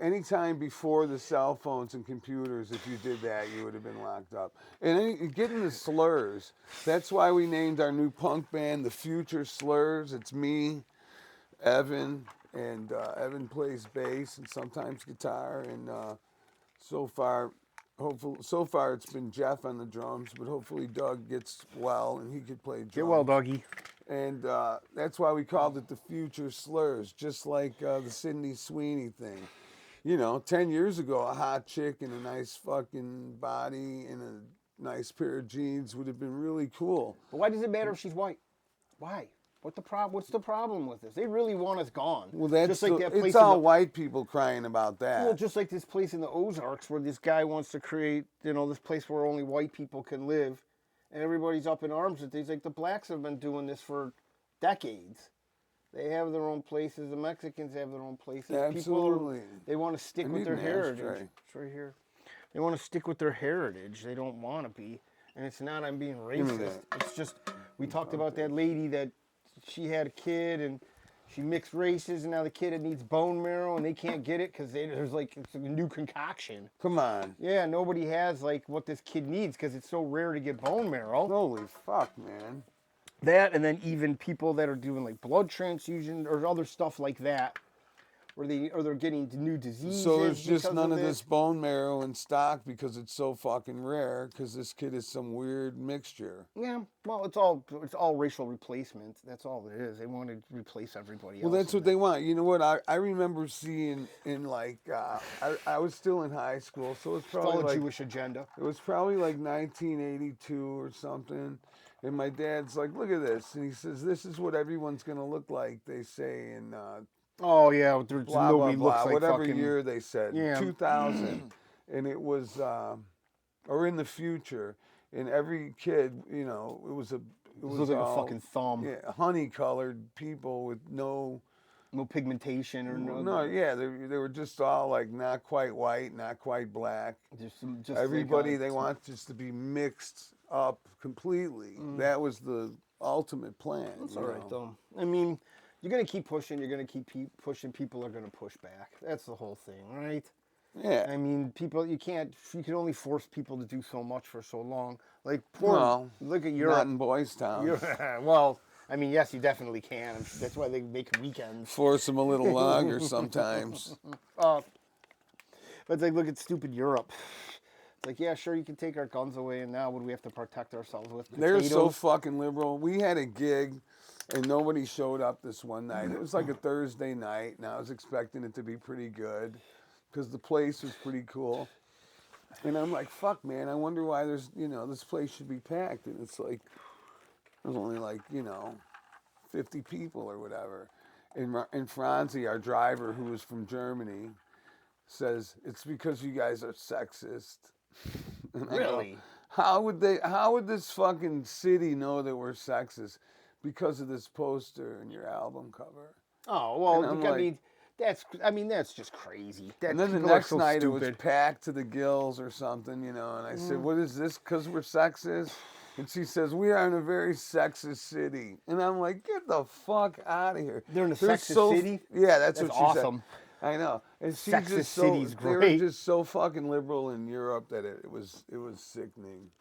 anytime before the cell phones and computers, if you did that, you would have been locked up. And getting the slurs, that's why we named our new punk band the Future Slurs. It's me, Evan, and Evan plays bass and sometimes guitar. And so far it's been Jeff on the drums, but hopefully Doug gets well and he could play drums. Get well, doggy. And that's why we called it the Future Slurs, just like the Sydney Sweeney thing. 10 years ago, a hot chick in a nice fucking body and a nice pair of jeans would have been really cool. But why does it matter if she's white? Why? What's the problem with this? They really want us gone. Well, that's just like that place. it's all white people crying about that. Well, just like this place in the Ozarks where this guy wants to create, this place where only white people can live, and everybody's up in arms with these. Like the blacks have been doing this for decades. They have their own places. The Mexicans have their own places. Absolutely. They want to stick with their heritage. It's right here. They want to stick with their heritage. They don't want to be. And it's not I'm being racist. It's just, we talked about that lady that she had a kid and she mixed races and now the kid needs bone marrow and they can't get it because there's like, it's a new concoction. Come on. Yeah, nobody has like what this kid needs because it's so rare to get bone marrow. Holy fuck, man. That, and then even people that are doing like blood transfusion or other stuff like that, where they're getting new diseases. So there's just none of this bone marrow in stock because it's so fucking rare. Because this kid is some weird mixture. Yeah, well, it's all racial replacement. That's all it is. They want to replace everybody else. Well, that's what they want. You know what? I remember seeing in like I was still in high school, so it's probably all a like Jewish agenda. It was probably like 1982 or something. And my dad's like, look at this. And he says, this is what everyone's going to look like, they say, in oh, yeah, there's blah, nobody blah, blah, looks like whatever fucking, year they said, yeah. 2000. And it was, or in the future. And every kid, it was looks like a fucking thumb. Yeah, honey-colored people with no pigmentation or no. Yeah, they were just all like not quite white, not quite black. Just everybody they want just to be mixed up completely. That was the ultimate plan. That's all right though. I mean, you're gonna keep pushing. You're gonna keep pushing. People are gonna push back. That's the whole thing, right? Yeah. I mean, people. You can only force people to do so much for so long. Like look at Europe. Not in Boys Town. Well, I mean, yes, you definitely can. That's why they make weekends. Force them a little longer sometimes. But it's like, look at stupid Europe. It's like, yeah, sure, you can take our guns away, and now what do we have to protect ourselves with? Potatoes? They're so fucking liberal. We had a gig, and nobody showed up this one night. It was like a Thursday night, and I was expecting it to be pretty good, because the place was pretty cool. And I'm like, fuck, man, I wonder why there's, this place should be packed. And it's like, there's only like, 50 people or whatever. And Franzi, our driver, who was from Germany, says, it's because you guys are sexist. Really? How would this fucking city know that we're sexist? Because of this poster in your album cover. Oh, well, that's just crazy. And then the next night it was packed to the gills or something, and I said, what is this, because we're sexist? And she says, we are in a very sexist city. And I'm like, get the fuck out of here. They're in a sexist city? Yeah, that's what she awesome. said. I know. And she's sexist just city's great. They were just so fucking liberal in Europe that it was sickening.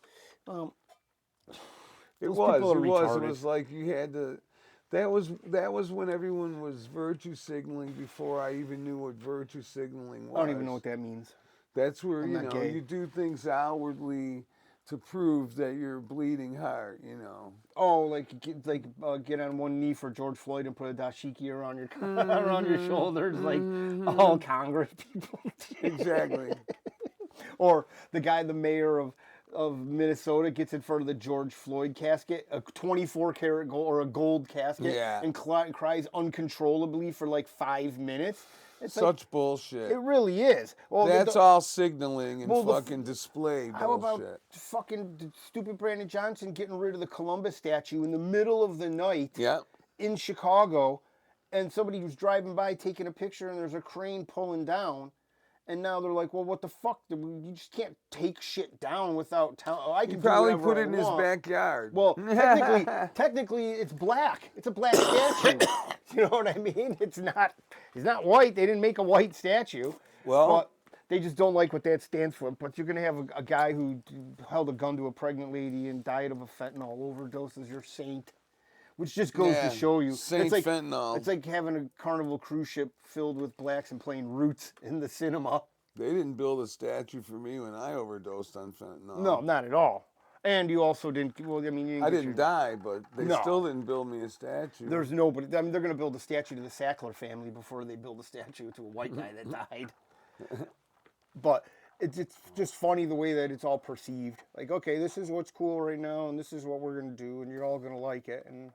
It was like you had to. That was when everyone was virtue signaling before I even knew what virtue signaling was. I don't even know what that means. That's where you do things outwardly to prove that you're bleeding heart. Oh, like get on one knee for George Floyd and put a dashiki around your around your shoulders, like all Congress people. Exactly. Or the mayor of Minnesota gets in front of the George Floyd casket, a 24 karat gold or a gold casket, and cries uncontrollably for like 5 minutes. It's such bullshit. It really is. Well, that's all signaling and fucking display bullshit. How about fucking stupid Brandon Johnson getting rid of the Columbus statue in the middle of the night in Chicago, and somebody was driving by taking a picture, and there's a crane pulling down. And now they're like, well, what the fuck? You just can't take shit down without telling. I can probably put it in his backyard. Well, technically, it's black. It's a black statue. You know what I mean? It's not white. They didn't make a white statue. Well, but they just don't like what that stands for. But you're gonna have a guy who held a gun to a pregnant lady and died of a fentanyl overdose as your saint. Which just goes to show you. Saint fentanyl. It's like having a Carnival cruise ship filled with blacks and playing Roots in the cinema. They didn't build a statue for me when I overdosed on fentanyl. No, not at all. And you also didn't. Well, I mean, I didn't die, but they still didn't build me a statue. There's nobody. I mean, they're going to build a statue to the Sackler family before they build a statue to a white guy that died. But it's just funny the way that it's all perceived. Like, okay, this is what's cool right now, and this is what we're going to do, and you're all going to like it. And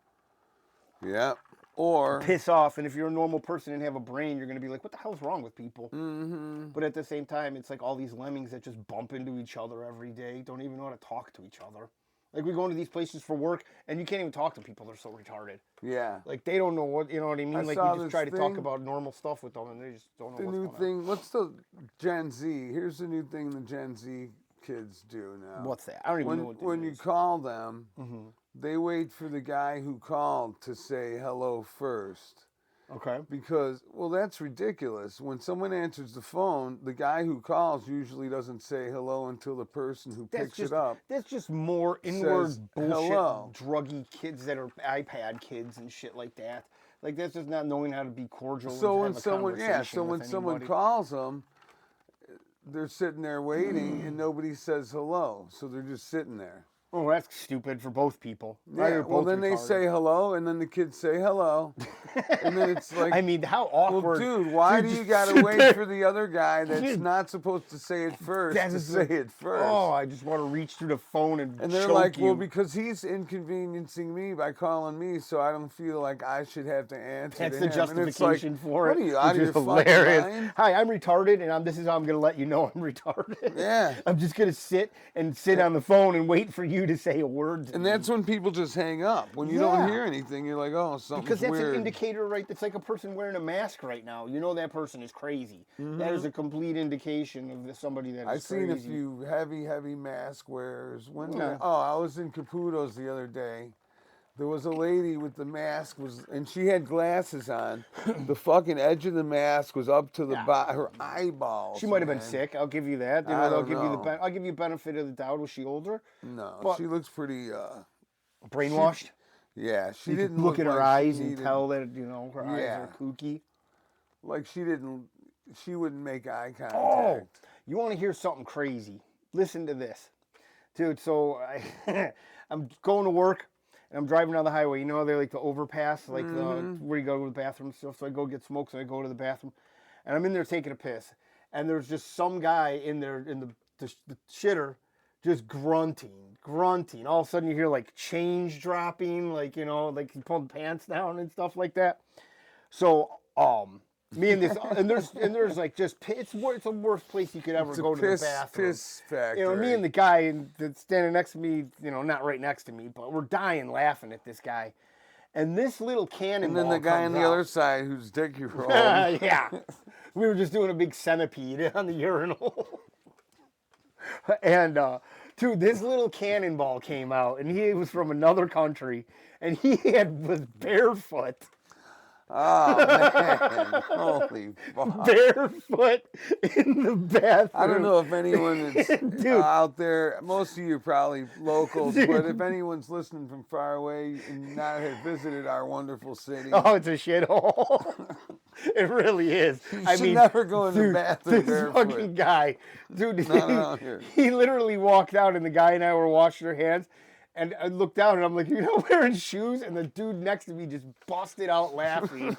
Yeah. Or piss off. And if you're a normal person and have a brain, you're going to be like, what the hell's wrong with people? mm-hmm. But at the same time, it's like all these lemmings that just bump into each other every day, don't even know how to talk to each other. Like we go into these places for work, and you can't even talk to people. They're so retarded. Yeah. Like they don't know what, you know what I mean? Like you just try to talk thing. about normal stuff with them, and they just don't know The what's new going thing. What's the Gen Z? Here's the new thing the Gen Z kids do now. on. What's that? I don't even know what When that you is. call them, they wait for the guy who called to say hello first. Okay. Because, well, that's ridiculous. When someone answers the phone, the guy who calls usually doesn't say hello until the person who picks it up. That's just more inward says, bullshit, "Hello." druggy kids that are iPad kids and shit like that. Like that's just not knowing how to be cordial. So and when have a someone, conversation when with someone anybody. calls them, they're sitting there waiting and nobody says hello. So they're just sitting there. Oh, that's stupid for both people. Yeah, well, then they say hello, and then the kids say hello. And then it's like, I mean, how well, awkward. dude, why do you just got to sit wait there. for the other guy that's Dude. not supposed to say it first That to is say it first? Oh, I just want to reach through the phone and And they're choke like, you. well, because he's inconveniencing me by calling me, so I don't feel like I should have to answer That's to the him. And it's like, justification for it. what are you, out of which your is fucking hilarious. mind? Hi, I'm retarded, and this is how I'm going to let you know I'm retarded. Yeah. I'm just going to sit on the phone and wait for you to say a word to And me. that's when people just hang up. When you don't Yeah. hear anything, you're like, oh, something's Because that's weird. an indicator, right? That's like a person wearing a mask right now. You know that person is crazy. That is a complete indication of somebody that is I've crazy. seen a few heavy mask wearers. Yeah. I was in Caputo's the other day. There was a lady with the mask and she had glasses on. The fucking edge of the mask was up to her eyeballs. She might have been man. sick. I'll give you that. You know, I they'll don't give you know. I'll give you benefit of the doubt. Was she older? No, But- she looks pretty. Brainwashed. Yeah, she You didn't can look at her like she eyes and needed- tell that her eyes Yeah. are kooky. Like she didn't. She wouldn't make eye contact. Oh, you want to hear something crazy? Listen to this, dude. So I'm going to work and I'm driving down the highway. You know, they're like the overpass, like where you go to the bathroom and stuff. So I go get smokes and I go to the bathroom, and I'm in there taking a piss, and there's just some guy in there in the shitter, just grunting. All of a sudden you hear like change dropping, like like he pulled pants down and stuff like that. So me and this and there's like just it's the worst place you could ever It's a go to the bathroom. piss factory. You know, me and the guy that's standing next to me, not right next to me, but we're dying laughing at this guy. And this little cannonball and then the guy on comes the out. other side whose dick you rolled. Yeah. We were just doing a big centipede on the urinal. And dude, this little cannonball came out, and he was from another country, and he was barefoot. Oh man! Holy fuck! Barefoot in the bathroom. I don't know if anyone is Dude. out there. Most of you are probably locals, but if anyone's listening from far away and not have visited our wonderful city, Oh, it's a shithole. It really is. you should never go in the bathroom this barefoot. fucking guy, dude, Not around here. he literally walked out, and the guy and I were washing our hands, and I looked down, and I'm like, you're not wearing shoes? And the dude next to me just busted out laughing.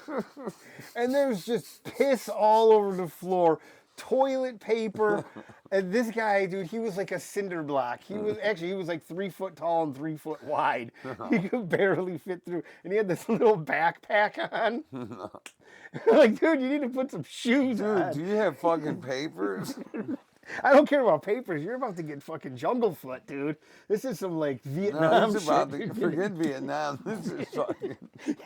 And there was just piss all over the floor, toilet paper. And this guy, dude, he was like a cinder block. He was like 3 foot tall and 3 foot wide. He could barely fit through. And he had this little backpack on. Like, dude, you need to put some shoes on. Dude, do you have fucking papers? I don't care about papers. You're about to get fucking jungle foot, dude. This is some like Vietnam He's about shit. to forget Vietnam. This is fucking.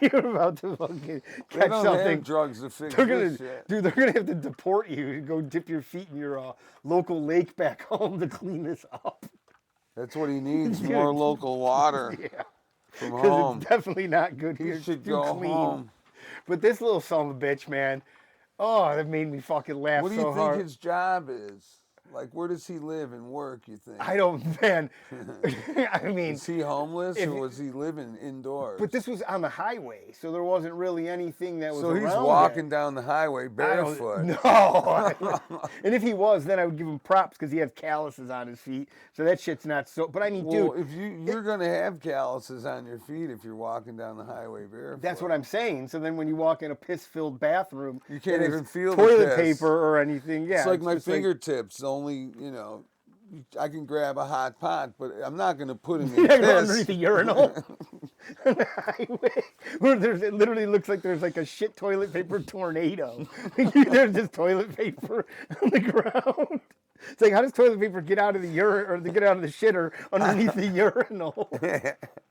You're about to fucking They catch don't something. have drugs to fix They're this gonna, shit. dude. They're gonna have to deport you to go dip your feet in your local lake back home to clean this up. That's what he needs. Dude. More local water Yeah, from because home. it's definitely not good He here. It's should too go clean. home. But this little son of a bitch, man. Oh, that made me fucking laugh What do you so think hard. his job is? Like, where does he live and work, you think? I don't, man. I mean, Is he homeless if- or was he living indoors? but this was on the highway, so there wasn't really anything that was so he's around walking it. down the highway I don't- barefoot. No. And if he was, then I would give him props because he has calluses on his feet. So that shit's not so. But I mean, Well, dude, if you're gonna have calluses on your feet if you're walking down the highway barefoot. that's what I'm saying. So then when you walk in a piss-filled bathroom, You can't that even has feel the toilet piss. paper or anything. Yeah, It's like my just fingertips. Only I can grab a hot pot, but I'm not gonna put him in You're not going piss. underneath the urinal on the highway where it literally looks like there's like a shit toilet paper tornado. There's just toilet paper on the ground. It's like, how does toilet paper get out of the urine or get out of the shitter underneath the urinal?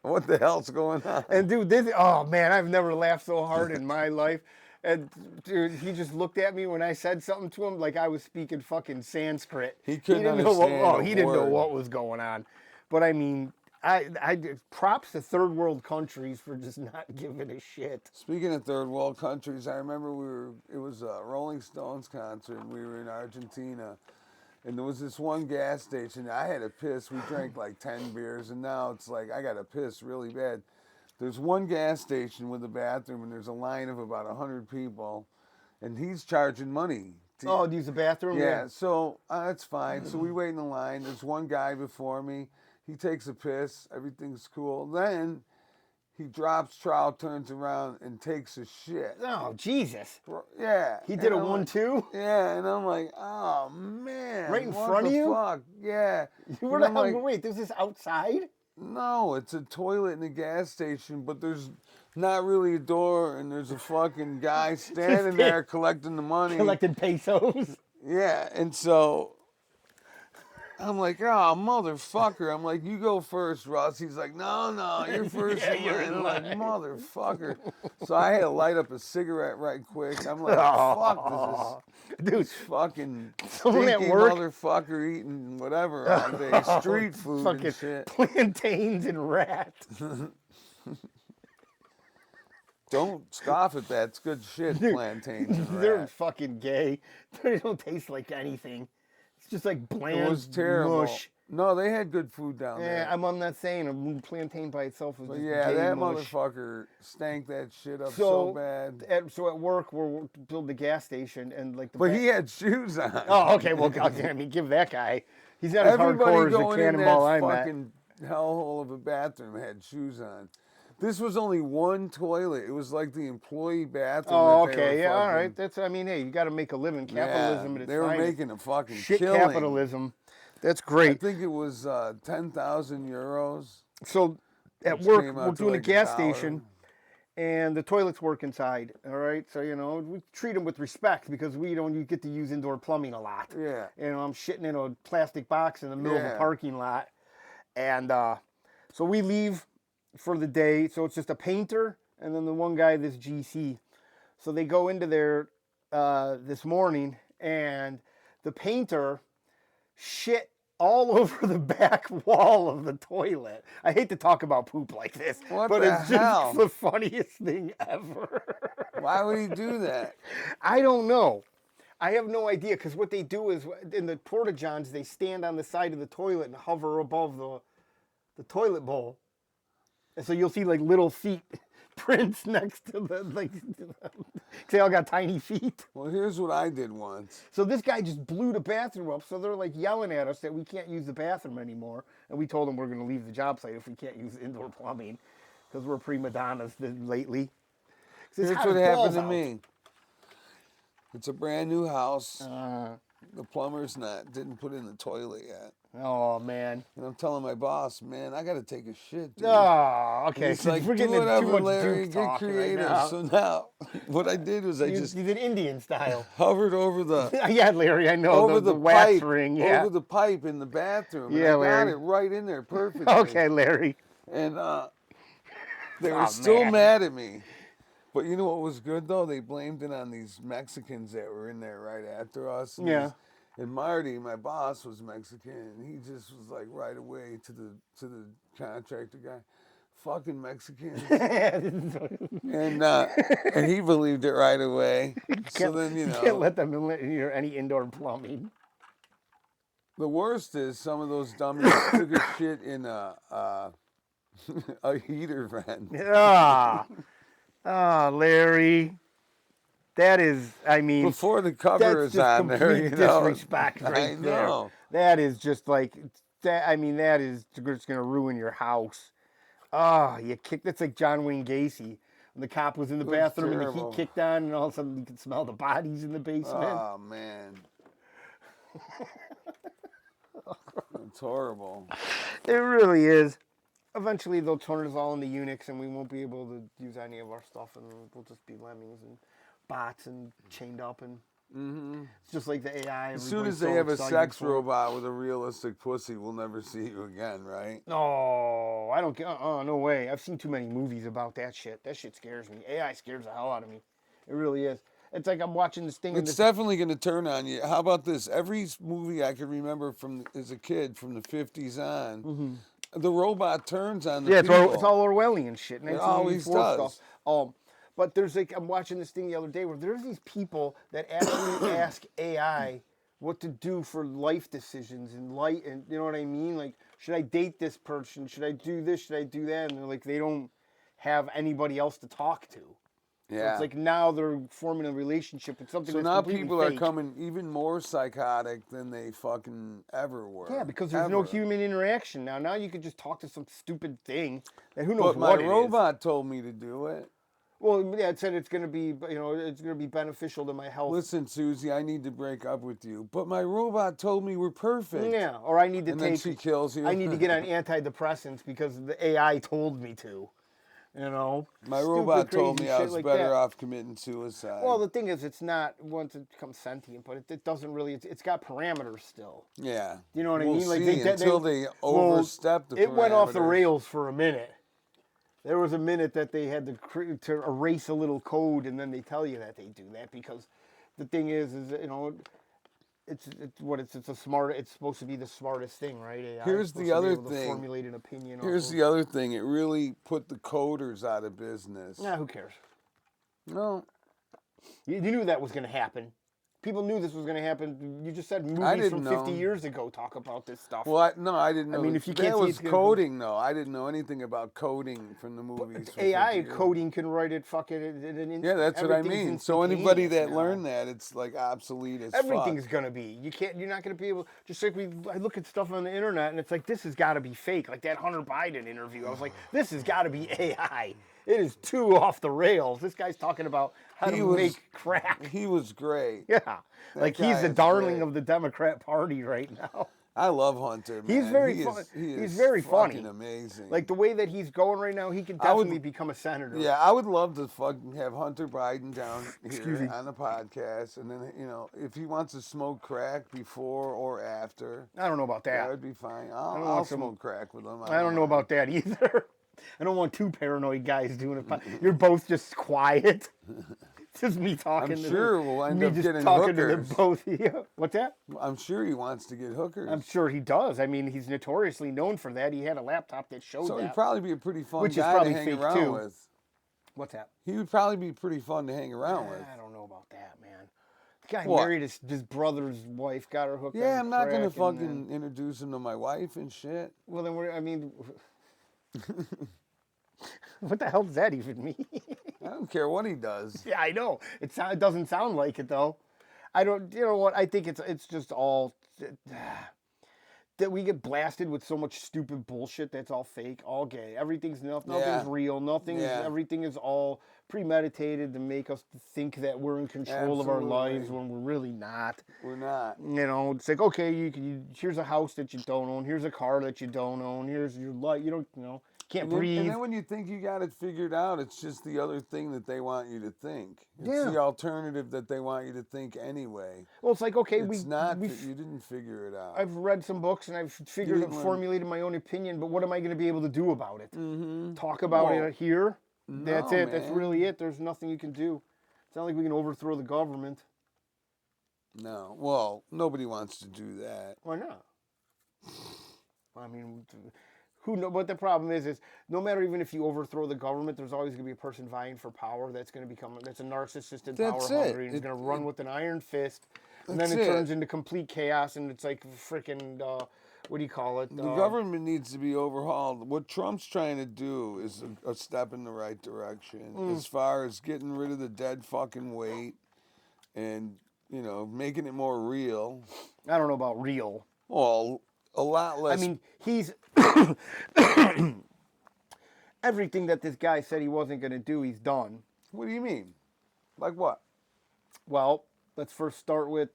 What the hell's going on? And dude, oh man, I've never laughed so hard in my life. And dude, he just looked at me when I said something to him like I was speaking fucking Sanskrit. He couldn't didn't know understand he a didn't know word. what was going on. But I mean, I props to third world countries for just not giving a shit. Speaking of third world countries, I remember it was a Rolling Stones concert, and we were in Argentina. And there was this one gas station. I had to piss. We drank like 10 beers, and now it's like I got to piss really bad. There's one gas station with a bathroom, and there's a line of about 100 people, and he's charging money. To use the bathroom? Yeah, so that's fine. So we wait in the line. There's one guy before me. He takes a piss. Everything's cool. Then he drops trout, turns around, and takes a shit. Oh, Jesus. Yeah. He did a I'm 1-2? Like, yeah, and I'm like, oh, man. Right in front of you? Fuck? Yeah. You were like, wait, this is outside? No, it's a toilet in a gas station, but there's not really a door, and there's a fucking guy standing there collecting the money. Collecting pesos. Yeah, and so I'm like, oh, motherfucker. I'm like, you go first, Russ. He's like, no, you're first. Yeah, you're in like, line. motherfucker. So I had to light up a cigarette right quick. I'm like, fuck, this fucking stinky motherfucker eating whatever all day, street food and shit. Plantains and rats. Don't scoff at that. It's good shit, plantains and They're rats. fucking gay. They don't taste like anything. It's just like bland It was terrible. mush. No, they had good food down there. Yeah, I'm not saying a plantain by itself was just Yeah, gay that mush. motherfucker stank that shit up so bad. So at work, we're building a gas station, and like the. But he had shoes on. Oh, okay. Well, I mean, give that guy. He's not as hardcore as the going in cannonball that I'm at. fucking hellhole of a bathroom had shoes on. This was only one toilet. It was like the employee bathroom. Oh, that they okay. were Yeah, all fucking- right. That's. I mean, hey, you got to make a living. Capitalism at its they were finest. making a fucking Shit killing. capitalism. That's I great. think it was 10,000 euros. So at which work, came out we're to doing like a gas $1. station, and the toilets work inside. All right, so we treat them with respect because you get to use indoor plumbing a lot. Yeah. I'm shitting in a plastic box in the middle of a Yeah. parking lot, and so we leave for the day. So it's just a painter and then the one guy, this GC. So they go into there this morning, and the painter shit all over the back wall of the toilet. I hate to talk about poop like this, What but the it's hell? just the funniest thing ever. Why would he do that? I don't know. I have no idea, because what they do is in the porta-johns, they stand on the side of the toilet and hover above the toilet bowl. And so you'll see like little feet prints next to they all got tiny feet. Well, here's what I did once. So this guy just blew the bathroom up, so they're like yelling at us that we can't use the bathroom anymore. And we told them we're going to leave the job site if we can't use indoor plumbing, because we're prima donnas lately. Here's what happened to me. It's a brand new house. The plumber's didn't put in the toilet yet. Oh, man. And I'm telling my boss, man, I got to take a shit, dude. Oh, okay. It's like, we're do getting into too whatever, much Larry, Duke get talk creative. right now. So now, what I did was You did Indian style. hovered over the Yeah, Larry, I know. over the the wax pipe, ring, yeah. over the pipe in the bathroom. Yeah, and I Larry. got it right in there perfectly. Okay, Larry. And they were Oh, still man. mad at me. But you know what was good, though? They blamed it on these Mexicans that were in there right after us. And Yeah. And Marty, my boss, was Mexican, and he just was like right away to the contractor guy, fucking Mexicans. and he believed it right away. So then, You can't let them near any indoor plumbing. the worst is some of those dummies took a shit in a heater vent. Larry. That is, I mean, Before the cover that's is just on there, complete you know. disrespect right I know. there. That is just like, that is just going to ruin your house. That's like John Wayne Gacy. When the cop was in the bathroom and the terrible. heat kicked on, and all of a sudden you could smell the bodies in the basement. Oh man. It's horrible. It really is. Eventually, they'll turn us all into Unix, and we won't be able to use any of our stuff, and we'll just be lemmings and bots and chained up, and it's just like the AI. As soon as everybody's they so have a excited sex for it. robot with a realistic pussy, we'll never see you again, right? No, I don't. No way. I've seen too many movies about that shit. That shit scares me. AI scares the hell out of me. It really is. It's like I'm watching this thing. It's definitely going to turn on you. How about this? Every movie I can remember from as a kid, from the 50s on, the robot turns on the Yeah, people. it's all Orwellian shit. It always 1984 does. stuff. But there's like I'm watching this thing the other day where there's these people that actually ask AI what to do for life decisions and and you know what I mean? Like, should I date this person? Should I do this? Should I do that? And they're like, they don't have anybody else to talk to. So Yeah. it's like now they're forming a relationship with something So that's now completely people are fake. coming even more psychotic than they fucking ever were. Yeah, because there's no Ever. human interaction now. Now you could just talk to some stupid thing that who knows But my what it is. robot told me to do it. Well, yeah, it said it's going to be, it's going to be beneficial to my health. Listen, Susie, I need to break up with you. But my robot told me we're perfect. Yeah, or I need to And then take. she kills you. I need to get on antidepressants because the AI told me to. You know, My Stupid, robot told crazy me I shit was like better that. off committing suicide. Well, the thing is, it's not once it becomes sentient, but it doesn't really. It's got parameters still. yeah. You know what We'll I mean? Like see until they overstep the It went off the parameters. rails for a minute. There was a minute that they had to erase a little code, and then they tell you that they do that because the thing is it's supposed to be the smartest thing, right? AI. Here's It's supposed the to be other able to thing. formulate an opinion. Here's the other thing. It really put the coders out of business. Nah, who cares? No, You knew that was going to happen. People knew this was going to happen. You just said movies didn't from know. 50 years ago talk about this stuff. well, I didn't know. mean, if you that can't see was it's gonna- coding, though. I didn't know anything about coding from the movies. from AI 50 years. coding can write it fucking in an instant. Yeah, that's what I Everything's mean. So anybody that instantaneous now. learned that, it's like obsolete as Everything's fuck. gonna be. You're not gonna be able. Just like I look at stuff on the internet and it's like this has got to be fake. Like that Hunter Biden interview, I was like, this has got to be AI. It is too off the rails. This guy's talking about how to make crack. He was great. Yeah, like guy he's the is darling great. of the Democrat Party right now. I love Hunter. Man. He's very He fun. is- he He's is very fucking funny. amazing. Like the way that he's going right now, he can I would- definitely become a senator. Yeah, I would love to fucking have Hunter Biden down Excuse here me. on the podcast, and then if he wants to smoke crack before or after, I don't know about that. that would be fine. I'll want some- smoke crack with him. I don't know about that either. I don't want two paranoid guys doing it. You're both just quiet. It's just me talking I'm to sure them. we'll end me up just getting talking hookers. to them both. Yeah. What's that? I'm sure he wants to get hookers. I'm sure he does. I mean, he's notoriously known for that. He had a laptop that showed so he'd that. probably be a pretty fun Which is guy to probably hang fake, around too. with. What's that? He would probably be pretty fun to hang around with. I don't know about that, man. The guy What? married his brother's wife, got her hooked Yeah, on I'm not gonna crack, and fucking introduce him to my wife and shit. Well, then I mean, what the hell does that even mean? I don't care what he does. Yeah, I know. It doesn't sound like it though. I don't. You know what? I think it's just all that we get blasted with so much stupid bullshit that's all fake, all gay. Nothing's Yeah. real. Yeah. Everything is all premeditated to make us think that we're in control of our lives Absolutely. when we're really not. We're not. You know, it's like okay, here's a house that you don't own. Here's a car that you don't own. Here's your life. You can't And then, breathe. and then when you think you got it figured out, it's just the other thing that they want you to think. It's Yeah. the alternative that they want you to think anyway. Well, it's like okay, It's not we've that you didn't figure it out. I've read some books and I've figured didn't and learn. formulated my own opinion, but what am I going to be able to do about it? Mm-hmm. Talk about Well, it here? That's no, it. That's man. really it. There's nothing you can do. It's not like we can overthrow the government. No. Well, nobody wants to do that. Why not? I mean, who know? But the problem is no matter even if you overthrow the government, there's always going to be a person vying for power that's going to that's a narcissist and That's power it. hungry and is going to run with an iron fist. And That's then it it. turns into complete chaos and it's like freaking, what do you call it? The government needs to be overhauled. What Trump's trying to do is a step in the right direction as far as getting rid of the dead fucking weight and, making it more real. I don't know about real. Well, a lot less. I mean, he's everything that this guy said he wasn't going to do, he's done. What do you mean? Like what? Well, let's first start with,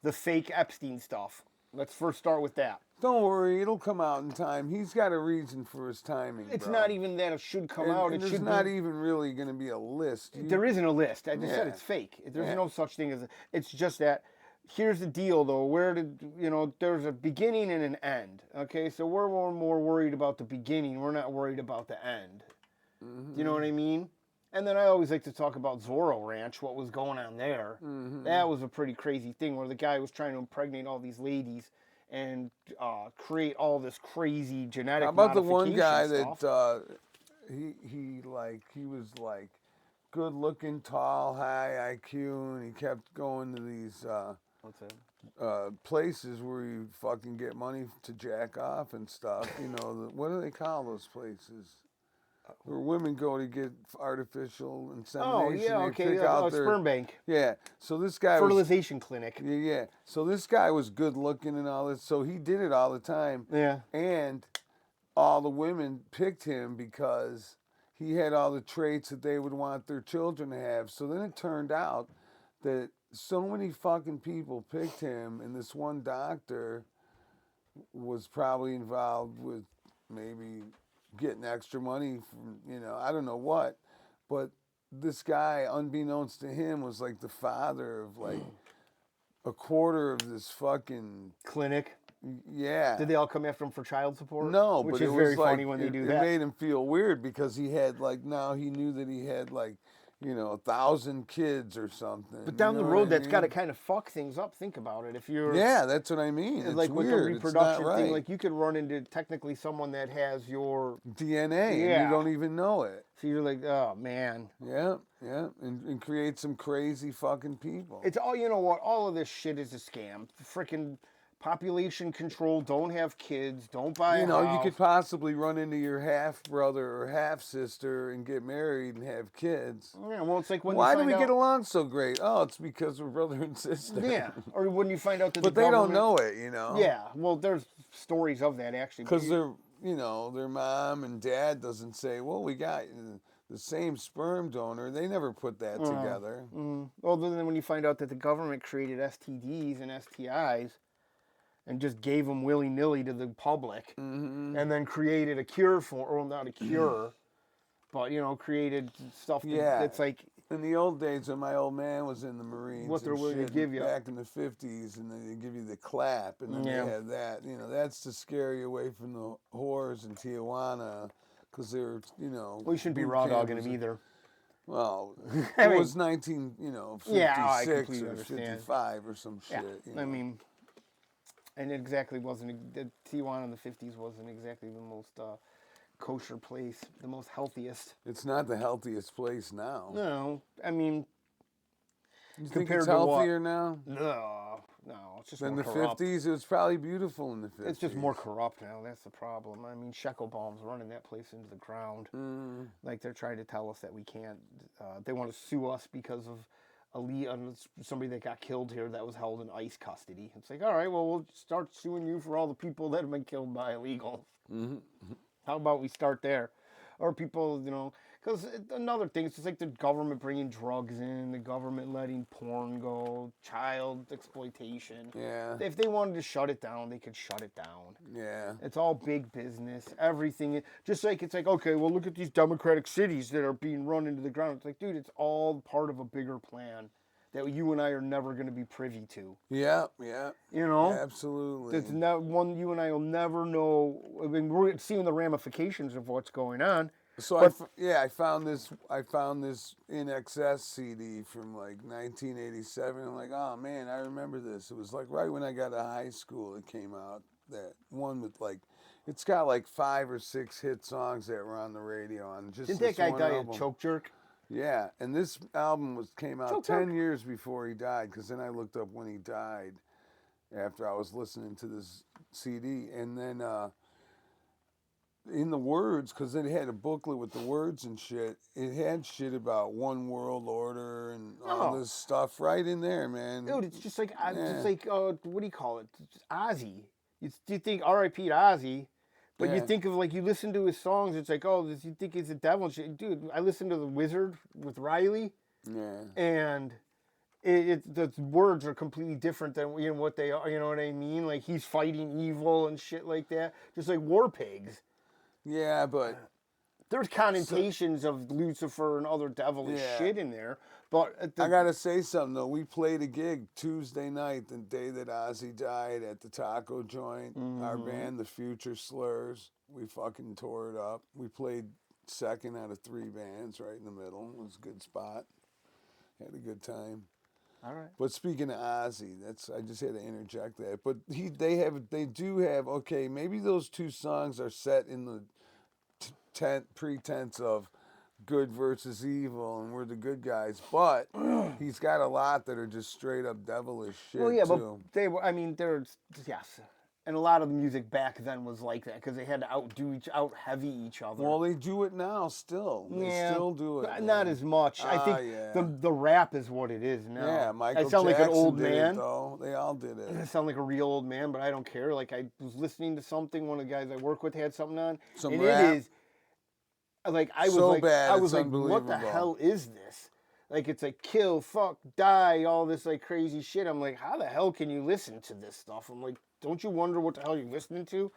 the fake Epstein stuff. Let's first start with that. Don't worry, it'll come out in time. He's got a reason for his timing, It's bro. not even that it should come out. And It there's should not be. even really going to be a list. There isn't a list. I just said Yeah. it's fake. There's Yeah. no such thing as. It's just that. Here's the deal, though. Where did there's a beginning and an end. Okay, so we're more worried about the beginning. We're not worried about the end. Mm-hmm. You know what I mean? And then I always like to talk about Zorro Ranch, what was going on there. Mm-hmm. That was a pretty crazy thing where the guy was trying to impregnate all these ladies and create all this crazy genetic How about the one guy stuff. that he was like good looking, tall, high IQ, and he kept going to these What's that? places where you fucking get money to jack off and stuff. You know, what do they call those places? Where women go to get artificial insemination. Oh, yeah, They okay. pick out A their, sperm bank. Yeah. So this guy was Fertilization clinic. yeah. So this guy was good looking and all this. So he did it all the time. Yeah. And all the women picked him because he had all the traits that they would want their children to have. So then it turned out that so many fucking people picked him, and this one doctor was probably involved with maybe getting extra money from, I don't know what, but this guy, unbeknownst to him, was like the father of like a quarter of this fucking Clinic. yeah. Did they all come after him for child support? No, Which but is it was very like, funny when they do it that. made him feel weird because he had like, now he knew that he had like, 1,000 kids or something. But down the what road, I that's got to mean? kind of fuck things up. Think about it. If you're Yeah, that's what I mean. It's like with weird. the reproduction it's not thing, right. like you could run into technically someone that has your DNA, and Yeah. you don't even know it. So you're like, oh man. Yeah, and create some crazy fucking people. It's all, you know what? All of this shit is a scam. Freaking population control. Don't have kids. Don't buy a you house. could possibly run into your half brother or half sister and get married and have kids. Yeah, well, it's like when Why you do find we out, get along so great? Oh, it's because we're brother and sister. Yeah, or when you find out that But the they don't government- know it, Yeah, well, there's stories of that actually. Because their mom and dad doesn't say, well, we got the same sperm donor. They never put that together. Well, then when you find out that the government created STDs and STIs and just gave them willy-nilly to the public Mm-hmm. and then created a cure for, or not a cure, but, created stuff Yeah. that's like, In the old days when my old man was in the Marines, What they're and willing to shit, give you. back in the 50s, and then they give you the clap, and then Yeah. they have that. That's to scare you away from the whores in Tijuana, because they're, well, you shouldn't be boot raw camp dogging was them a- either. Well, I it mean- was 56 Yeah, I or completely understand. 55 or some shit. Yeah, I mean, and it exactly wasn't, the Tijuana in the 50s wasn't exactly the most kosher place, the most healthiest. It's not the healthiest place now. No, I mean, You think compared it's to what? healthier now no, it's just than more the corrupt. 50s? It was probably beautiful in the 50s. It's just more corrupt now. That's the problem. I mean, Sheckelbaum's running that place into the ground. Like they're trying to tell us that we can't. They want to sue us because of somebody that got killed here that was held in ICE custody. It's like, all right, well, we'll start suing you for all the people that have been killed by illegals. How about we start there? Or people, because another thing, it's just like the government bringing drugs in, the government letting porn go, child exploitation. Yeah. If they wanted to shut it down, they could shut it down. Yeah. It's all big business. Everything. Just like it's like, okay, well, look at these democratic cities that are being run into the ground. It's like, dude, it's all part of a bigger plan that you and I are never going to be privy to. Yeah. Absolutely. That's not one you and I will never know. I mean, we're seeing the ramifications of what's going on. So I found this In Excess CD from like 1987. I'm like, oh man, I remember this. It was like right when I got to high school. It came out, that one with like, it's got like 5 or 6 hit songs that were on the radio on just Didn't this that guy one die album. a choke jerk? Yeah, and this album came out Choke 10 jerk. years before he died, because then I looked up when he died after I was listening to this CD, and then in the words, because it had a booklet with the words and shit, it had shit about one world order and all Oh. this stuff right in there, man. Dude, it's just like, Yeah. what do you call it? It's Ozzy. You think R.I.P. to Ozzy, but you Yeah. think of like, you listen to his songs, it's like, oh, you think he's a devil and shit. Dude, I listened to The Wizard with Riley, Yeah. and the words are completely different than what they are. You know what I mean? Like he's fighting evil and shit like that, just like war pigs. Yeah, but There's connotations of Lucifer and other devilish Yeah. shit in there, but I gotta say something though. We played a gig Tuesday night, the day that Ozzy died, at the taco joint. Our band, the Future Slurs, we fucking tore it up. We played second out of 3 bands, right in the middle. It was a good spot. Had a good time. all right. But speaking of Ozzy, I just had to interject that. But they do have, okay, maybe those 2 songs are set in the pretense of good versus evil, and we're the good guys. But he's got a lot that are just straight up devilish shit Well, yeah, too. but they were. I mean, there's yes, and a lot of the music back then was like that because they had to out heavy each other. Well, they do it now still. They still do it. but not as much. I think yeah. the rap is what it is now. Yeah, Michael I sound Jackson like an old did man. it, though. They all did it. I sound like a real old man, but I don't care. Like I was listening to something. One of the guys I work with had something on, Some and rap? it is like I was So like bad, I was it's like, what the unbelievable. hell is this? Like it's like kill, fuck, die, all this like crazy shit. I'm like, how the hell can you listen to this stuff? I'm like, don't you wonder what the hell you're listening to?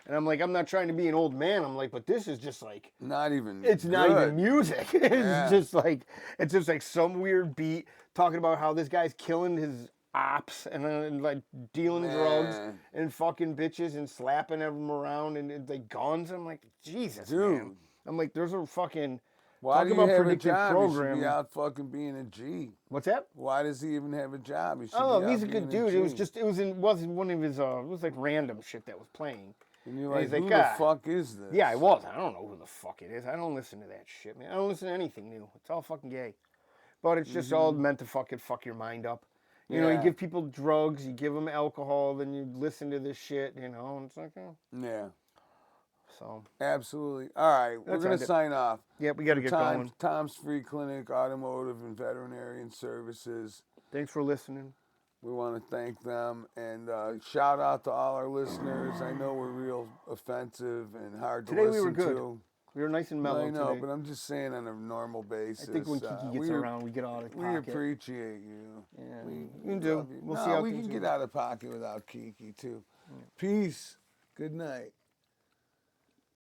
And I'm like, I'm not trying to be an old man. I'm like, but this is just like Not even. it's not good. even music. It's Yeah. just like some weird beat talking about how this guy's killing his ops and like dealing drugs Man. and fucking bitches and slapping them around and like guns. I'm like, Jesus, Dude. man. I'm like, there's a fucking Why talk do you about have a predictive job? He should programming. be out fucking being a G. What's that? Why does he even have a job? He should Oh, be he's out a good being dude. It G. wasn't one of his it was like random shit that was playing. And you're and like, he's who like, the fuck is this? Yeah, I was. I don't know who the fuck it is. I don't listen to that shit, man. I don't listen to anything new. It's all fucking gay. But it's just all meant to fucking fuck your mind up. You know, you Yeah. give people drugs, you give them alcohol, then you listen to this shit, and it's like, Yeah, so. absolutely. All right, we're That's going it. to sign off. Yeah, we got to get going. Tom's Free Clinic, Automotive and Veterinarian Services. Thanks for listening. We want to thank them and shout out to all our listeners. I know we're real offensive and hard to Today listen we were good. to. We were nice and mellow I know, today. but I'm just saying on a normal basis. I think when Kiki gets around, we get out of We pocket. appreciate you. Yeah, We you can do. love you. We'll No, see how we things can go. get out of pocket without Kiki too. Peace. Good night.